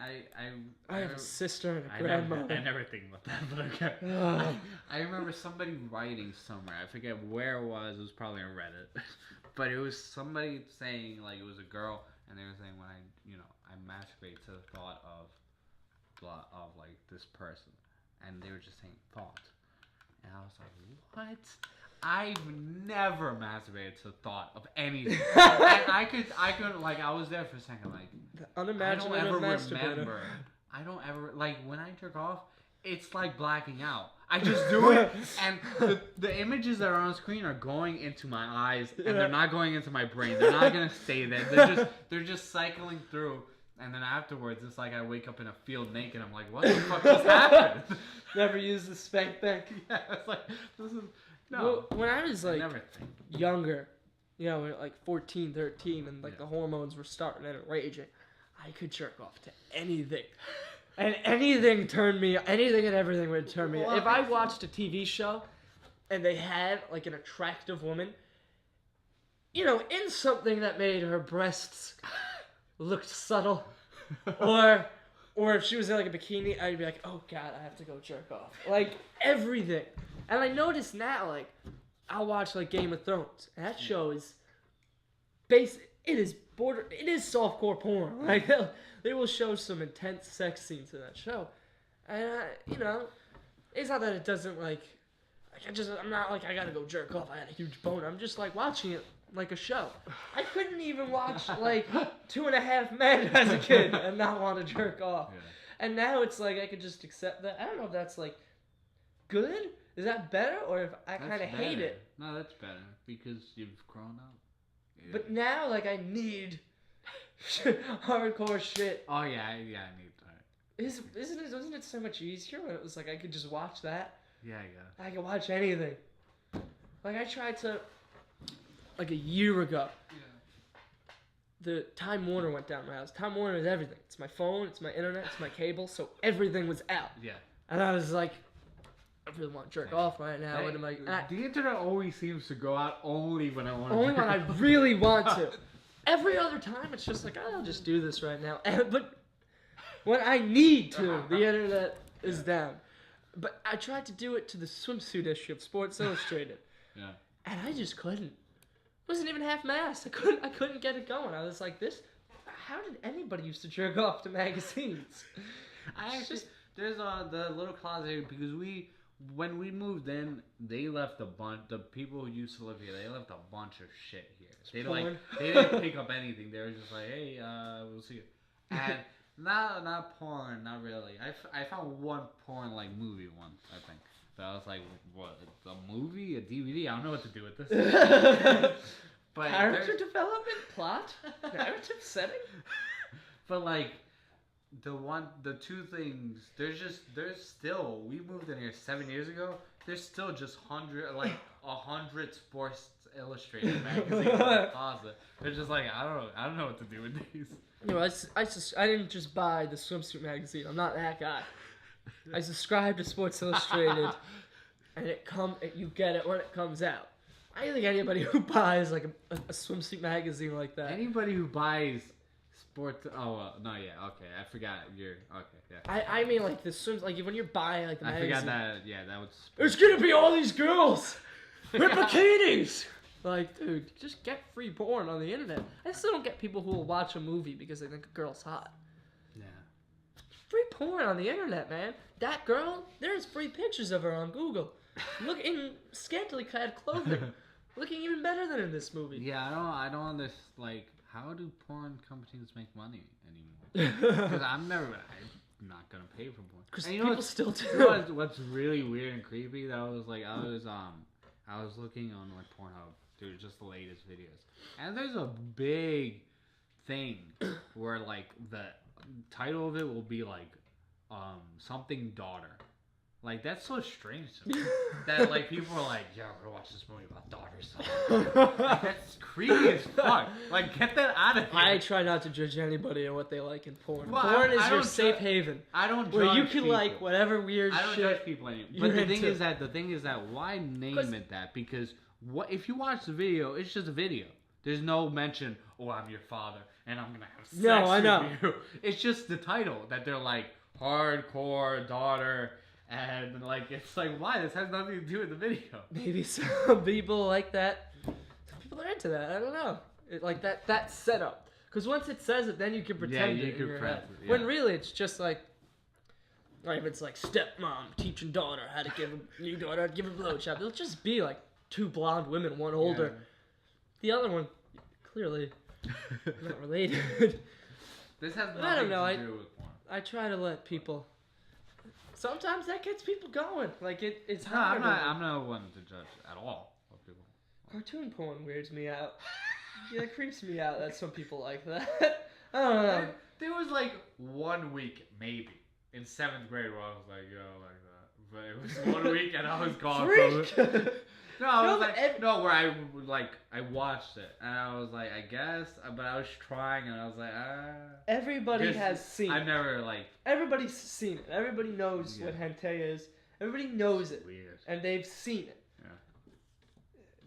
I have a sister and a grandmother. I never think about that, but okay. I remember somebody writing somewhere. I forget where it was. It was probably on Reddit, but it was somebody saying like it was a girl, and they were saying when I masturbate to the thought of like this person, and they were just saying thought, and I was like, what? I've never masturbated to the thought of anything. And I could like I was there for a second like the unimaginative masturbator. I don't ever like when I jerk off, it's like blacking out. I just do it, and the images that are on screen are going into my eyes, and they're not going into my brain. They're not gonna stay there. They're just cycling through. And then afterwards, it's like I wake up in a field naked. I'm like, what the fuck just happened? Never used the spank bank. Yeah, it's like, this is... No. Well, when I was like younger, like 14, 13, and like the hormones were starting and raging, I could jerk off to anything. And anything and everything would turn me. Well, if I watched a TV show and they had like an attractive woman, in something that made her breasts... looked subtle, or if she was in like a bikini, I'd be like, oh god, I have to go jerk off. Like everything. And I notice now, like I'll watch like Game of Thrones, and that show is it is softcore porn. Like they will show some intense sex scenes in that show, and it's not that it doesn't like I'm not like I gotta go jerk off. I had a huge boner. I'm just like watching it. Like a show. I couldn't even watch like 2.5 Men as a kid and not want to jerk off. Yeah. And now it's like I could just accept that. I don't know if that's like good. Is that better or if I kind of hate it? No, that's better because you've grown up. Yeah. But now like I need hardcore shit. Oh yeah, I need that. Wasn't it so much easier when it was like I could just watch that? Yeah, I guess. I could watch anything. Like I tried to. Like a year ago, the Time Warner went down my house. Time Warner is everything. It's my phone, it's my internet, it's my cable, so everything was out. Yeah. And I was like, I really want to jerk off right now. And I'm like, the internet always seems to go out only when I want to. Only when I really want to. Every other time, it's just like, I'll just do this right now. But when I need to, the internet is down. But I tried to do it to the swimsuit issue of Sports Illustrated. Yeah. And I just couldn't. It wasn't even half-mast. I couldn't get it going. I was like, how did anybody used to jerk off to magazines? There's the little closet because when we moved in, they left a bunch. The people who used to live here, they left a bunch of shit here. They didn't pick up anything. They were just like, hey, we'll see you. And not porn, not really. I found one porn like movie once, I think. But I was like, what, a movie, a DVD? I don't know what to do with this. But character development, plot, narrative setting. But like, the two things. There's still. We moved in here 7 years ago. There's still just 100 Sports Illustrated magazines in the closet. They're just like I don't know what to do with these. You know, I didn't just buy the swimsuit magazine. I'm not that guy. I subscribe to Sports Illustrated, and you get it when it comes out. I don't think anybody who buys like a swimsuit magazine like that. Anybody who buys sports. Oh well, no, yeah, okay. I forgot. You're okay. Yeah. I mean like the swims like when you're buying like the magazine. I forgot that. Yeah, that was. There's gonna be all these girls with bikinis. Like, dude, just get free porn on the internet. I still don't get people who will watch a movie because they think a girl's hot. Yeah. Free porn on the internet, man. That girl, there's free pictures of her on Google. Look in scantily clad clothing. Looking even better than in this movie. Yeah, I don't understand. Like, how do porn companies make money anymore? Because I'm not gonna pay for porn. Because people still do. You know what's really weird and creepy? That was like I was looking on like Pornhub. Dude, just the latest videos. And there's a big thing where like the title of it will be like something daughter. Like that's so strange to me. That like people are like, yeah, we're gonna watch this movie about daughters. Like, that's creepy as fuck. Like get that out of here. I try not to judge anybody on what they like in porn. Well, porn is your safe haven. I don't judge where you can people. like whatever weird shit. I don't judge people anymore. But the thing is that why name it that? Because what if you watch the video, it's just a video. There's no mention, oh, I'm your father and I'm gonna have sex with you. It's just the title that they're like hardcore daughter, and like it's like why? This has nothing to do with the video. Maybe some people like that. Some people are into that. I don't know. Like that setup. Because once it says it, then you can pretend it in your head. Yeah. When really it's just like if it's like stepmom teaching daughter how to give a new daughter give a blowjob, it'll just be like two blonde women, one older. Yeah. The other one, clearly, not related. This has nothing to do with porn. I try to let people. Sometimes that gets people going. Like it's no, hard. I'm not one to judge at all. What people. Cartoon porn weirds me out. Yeah, it creeps me out that some people like that. I don't know. There was like 1 week maybe in 7th grade where I was like, yo, like that. But it was 1 week and I was gone. Freak! No, I was where I watched it and I was like, I guess, but I was trying and I was like, Everybody has seen it. I've never like. Everybody's seen it. Everybody knows what hentai is. Everybody knows it. Weird. And they've seen it. Yeah.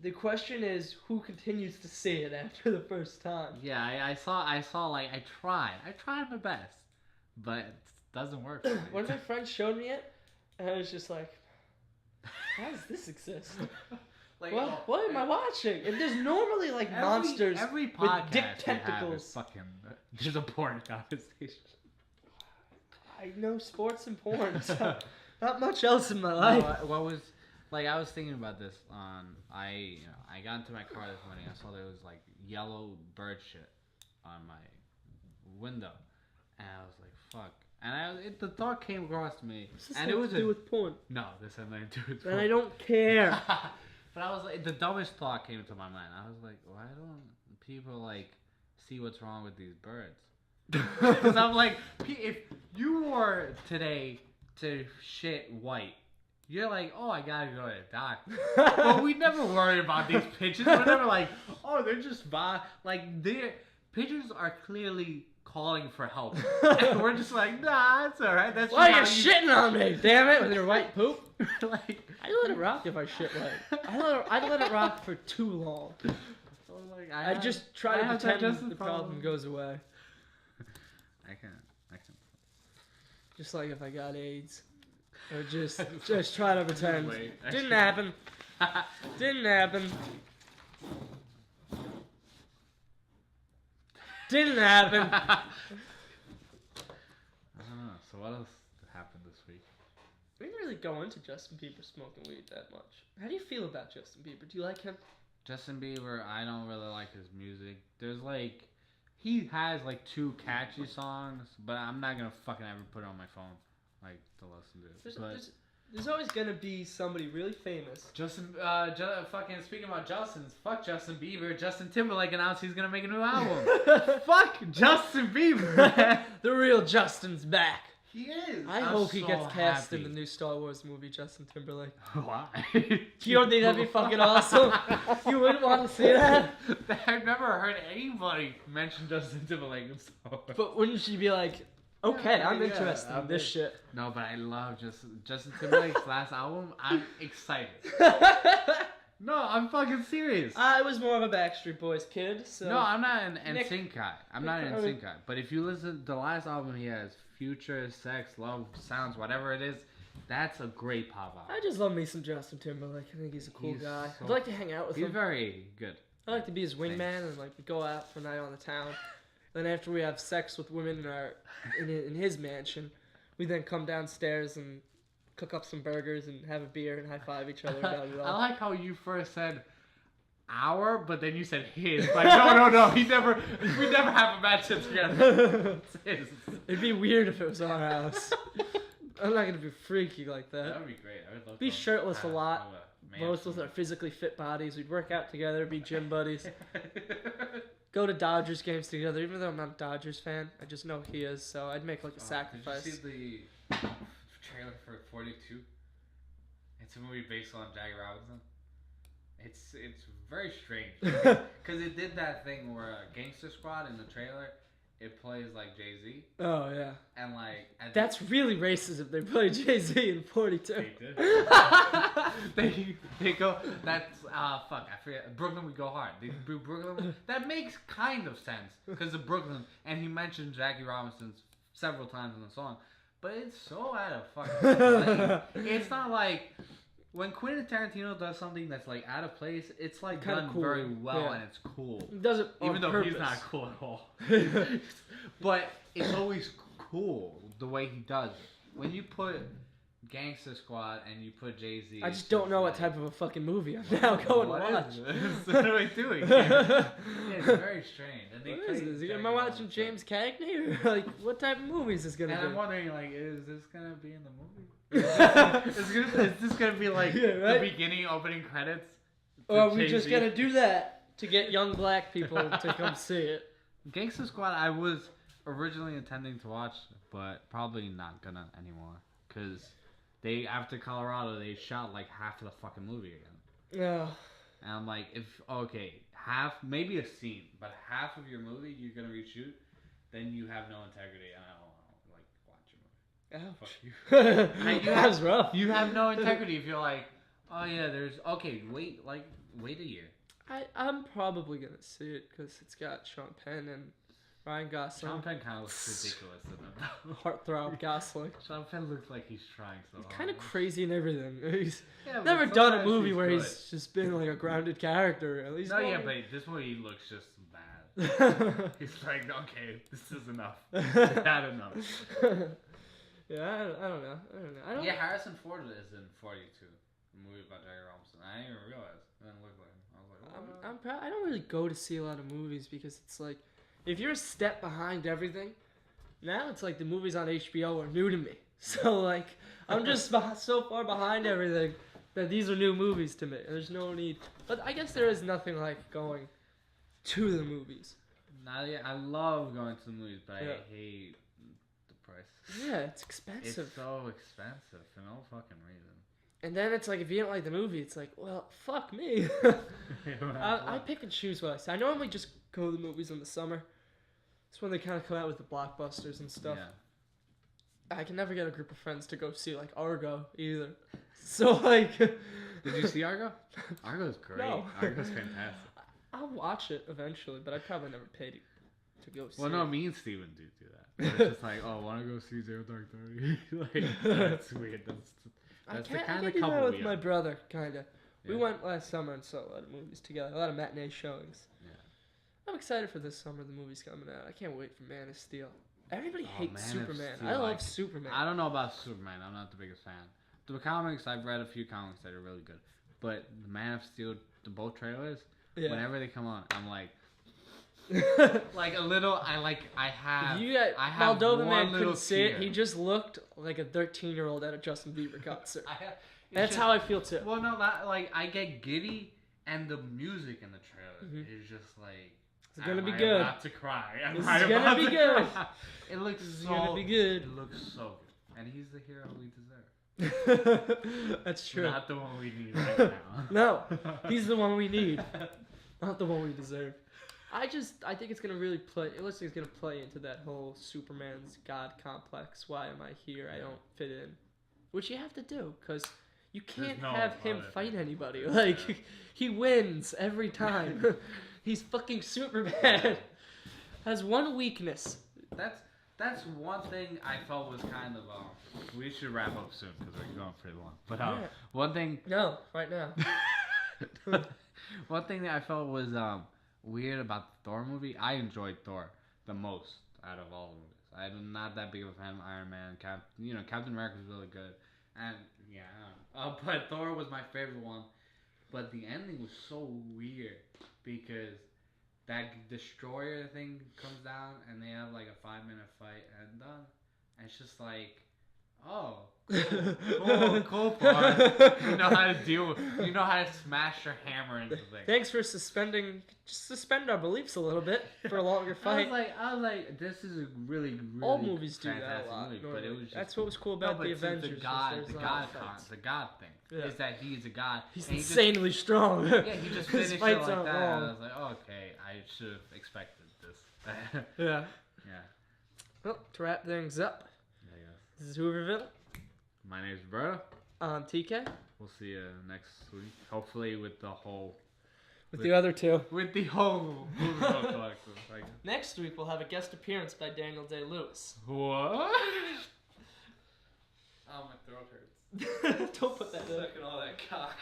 The question is, who continues to see it after the first time? Yeah, I saw like, I tried my best, but it doesn't work. One of my friends showed me it and I was just like, how does this exist? Like, what am I watching? And there's normally like monsters every with dick tentacles. There's a porn conversation. I know sports and porn, so not much else in my life. I was thinking about this I got into my car this morning. I saw there was like yellow bird shit on my window, and I was like, fuck. And the thought came across to me, and it was to do with porn. No, this had nothing to do with porn. And I don't care. But I was like, the dumbest thought came into my mind. I was like, why don't people like see what's wrong with these birds? Because I'm like, if you were today to shit white, you're like, oh, I gotta go to the doctor. But we never worry about these pigeons. We're never like, oh, they're just pigeons are clearly calling for help. And we're just like, nah, it's alright. That's why you're shitting on me, damn it, with your white poop. Like, I let it rock if I shit white. I'd let it rock for too long. I just try to pretend the problem goes away. I can. Just like if I got AIDS. Or just try to pretend. Didn't happen. Didn't happen. Didn't happen. I don't know. So what else happened this week? We didn't really go into Justin Bieber smoking weed that much. How do you feel about Justin Bieber? Do you like him? Justin Bieber, I don't really like his music. There's like, he has like 2 catchy songs, but I'm not gonna fucking ever put it on my phone, like to listen to it. There's always gonna be somebody really famous. Fucking speaking about Justin's, fuck Justin Bieber. Justin Timberlake announced he's gonna make a new album. Fuck Justin Bieber, man. The real Justin's back. He is. I hope he gets cast in the new Star Wars movie, Justin Timberlake. Why? You don't think that'd be fucking awesome? You wouldn't want to see that? I've never heard anybody mention Justin Timberlake in Star Wars. But wouldn't she be like, okay, I'm interested in this shit? No, but I love Justin Timberlake's last album. I'm excited. No, I'm fucking serious. I was more of a Backstreet Boys kid, so... No, I'm not an NSYNC guy. I'm not an NSYNC guy. But if you listen to the last album he has, Future, Sex, Love, Sounds, whatever it is, that's a great pop album. I just love me some Justin Timberlake. I think he's a cool guy. I'd like to hang out with him. He's very good. I'd like to be his wingman and like we go out for a night on the town. Then after we have sex with women in his mansion, we then come downstairs and cook up some burgers and have a beer and high five each other about it all. I like how you first said our, but then you said his. Like no, we never have a match together. It's his. It'd be weird if it was our house. I'm not gonna be freaky like that. That would be great. I would love be shirtless a lot. Both with our physically fit bodies. We'd work out together, be gym buddies. Go to Dodgers games together, even though I'm not a Dodgers fan. I just know he is, so I'd make like a sacrifice. Did you see the trailer for 42? It's a movie based on Jackie Robinson. It's very strange because it did that thing where Gangster Squad in the trailer, it plays like Jay-Z. Oh yeah. And like that's really racist if they play Jay-Z in 42. They did. they go. That's fuck. I forget. Brooklyn We Go Hard. They do Brooklyn. That makes kind of sense because of Brooklyn, and he mentioned Jackie Robinson several times in the song, but it's so out of fucking place. It's not like. When Quentin Tarantino does something that's like out of place, it's like kind done of cool. very well and it's cool. He does it on even though purpose. He's not cool at all. But it's always cool the way he does it. When you put Gangster Squad and you put Jay-Z, I just don't know what type of a fucking movie I'm now going to watch. What are we doing? Yeah, it's very strange. And what is this? Am I watching James Cagney? Or like, what type of movie is this gonna be? And I'm wondering, like, is this gonna be in the movie? Is this gonna be like the beginning opening credits? Or are we just gonna do that to get young black people to come see it? Gangster Squad, I was originally intending to watch, but probably not gonna anymore. Because after Colorado, they shot like half of the fucking movie again. Yeah. And I'm like, half, maybe a scene, but half of your movie you're gonna reshoot, then you have no integrity, and I don't watch your movie. Ouch. Fuck you. That's rough. You have no integrity if you're like, oh yeah, wait a year. I'm probably gonna see it because it's got Sean Penn and Ryan Gosling. Sean Penn kind of looks ridiculous in it. Heartthrob Gosling. Sean Penn looks like he's trying so hard. He's kind of crazy and everying. He's never done a movie where he's just been like a grounded character. At least. No, yeah, but this movie looks just bad. He's like, okay, this is enough. Bad enough. Yeah, I don't know. Yeah, Harrison Ford is in 42, a movie about Jackie Robinson. I didn't even realize. It didn't look like him. I was like, I don't really go to see a lot of movies because it's like, if you're a step behind everything, now it's like the movies on HBO are new to me. So like, I'm just so far behind everything that these are new movies to me. And there's no need. But I guess there is nothing like going to the movies. I love going to the movies, but I hate the price. Yeah, it's expensive. It's so expensive for no fucking reason. And then it's like, if you don't like the movie, it's like, well, fuck me. I pick and choose what I say. I normally just go to the movies in the summer. It's when they kind of come out with the blockbusters and stuff. Yeah. I can never get a group of friends to go see, like, Argo, either. So, like... Did you see Argo? Argo's great. No. Argo's fantastic. I'll watch it eventually, but I'd probably never pay to go see it. Well, no, me and Steven do that. It's just like, oh, want to go see Zero Dark 30? Like, that's weird. That's the kind of couple I with my brother, kind of. Yeah. We went last summer and saw a lot of movies together. A lot of matinee showings. Yeah. I'm excited for this summer. The movie's coming out. I can't wait for Man of Steel. Everybody hates Superman. I love Superman. I don't know about Superman. I'm not the biggest fan. The comics, I've read a few comics that are really good. But the Man of Steel, both trailers, whenever they come on, I'm like, Like a little. I have. I have Moldova man couldn't see it. He just looked like a 13-year-old at a Justin Bieber concert. That's how I feel too. Well, no, like I get giddy, and the music in the trailer is just like. It's gonna be good. I'm about to cry. It's gonna be good. It looks so. Gonna be good. It looks so good, and he's the hero we deserve. That's true. Not the one we need right now. No, he's the one we need, not the one we deserve. I think it's gonna really play. It looks like it's gonna play into that whole Superman's God complex. Why am I here? I don't fit in. Which you have to do, because you can't have him fight anybody. Like, he wins every time. He's fucking Superman. Has one weakness. That's one thing I felt was kind of we should wrap up soon because we're going pretty long. But one thing. No, right now. One thing that I felt was weird about the Thor movie. I enjoyed Thor the most out of all the movies. I'm not that big of a fan of Iron Man. Captain America was really good, and but Thor was my favorite one. But the ending was so weird because that destroyer thing comes down and they have like a 5-minute fight and done. And it's just like, oh, cool part. You know how to you know how to smash your hammer into things. Thanks for suspend our beliefs a little bit for a longer fight. I was like, this is a really all movies do that a lot. Movie, but it was just, that's what was cool about the Avengers. The God thing is that he's a god. He's insanely strong. Yeah, he just finished it like that. And I was like, okay, I should have expected this. Yeah. Well, to wrap things up, this is Hooverville. My name's Roberto. I'm TK. We'll see you next week. Hopefully with the whole... With the other two. With the whole Hooverville collective. Next week we'll have a guest appearance by Daniel Day-Lewis. What? Oh, my throat hurts. Don't put that in. Sucking all that cock.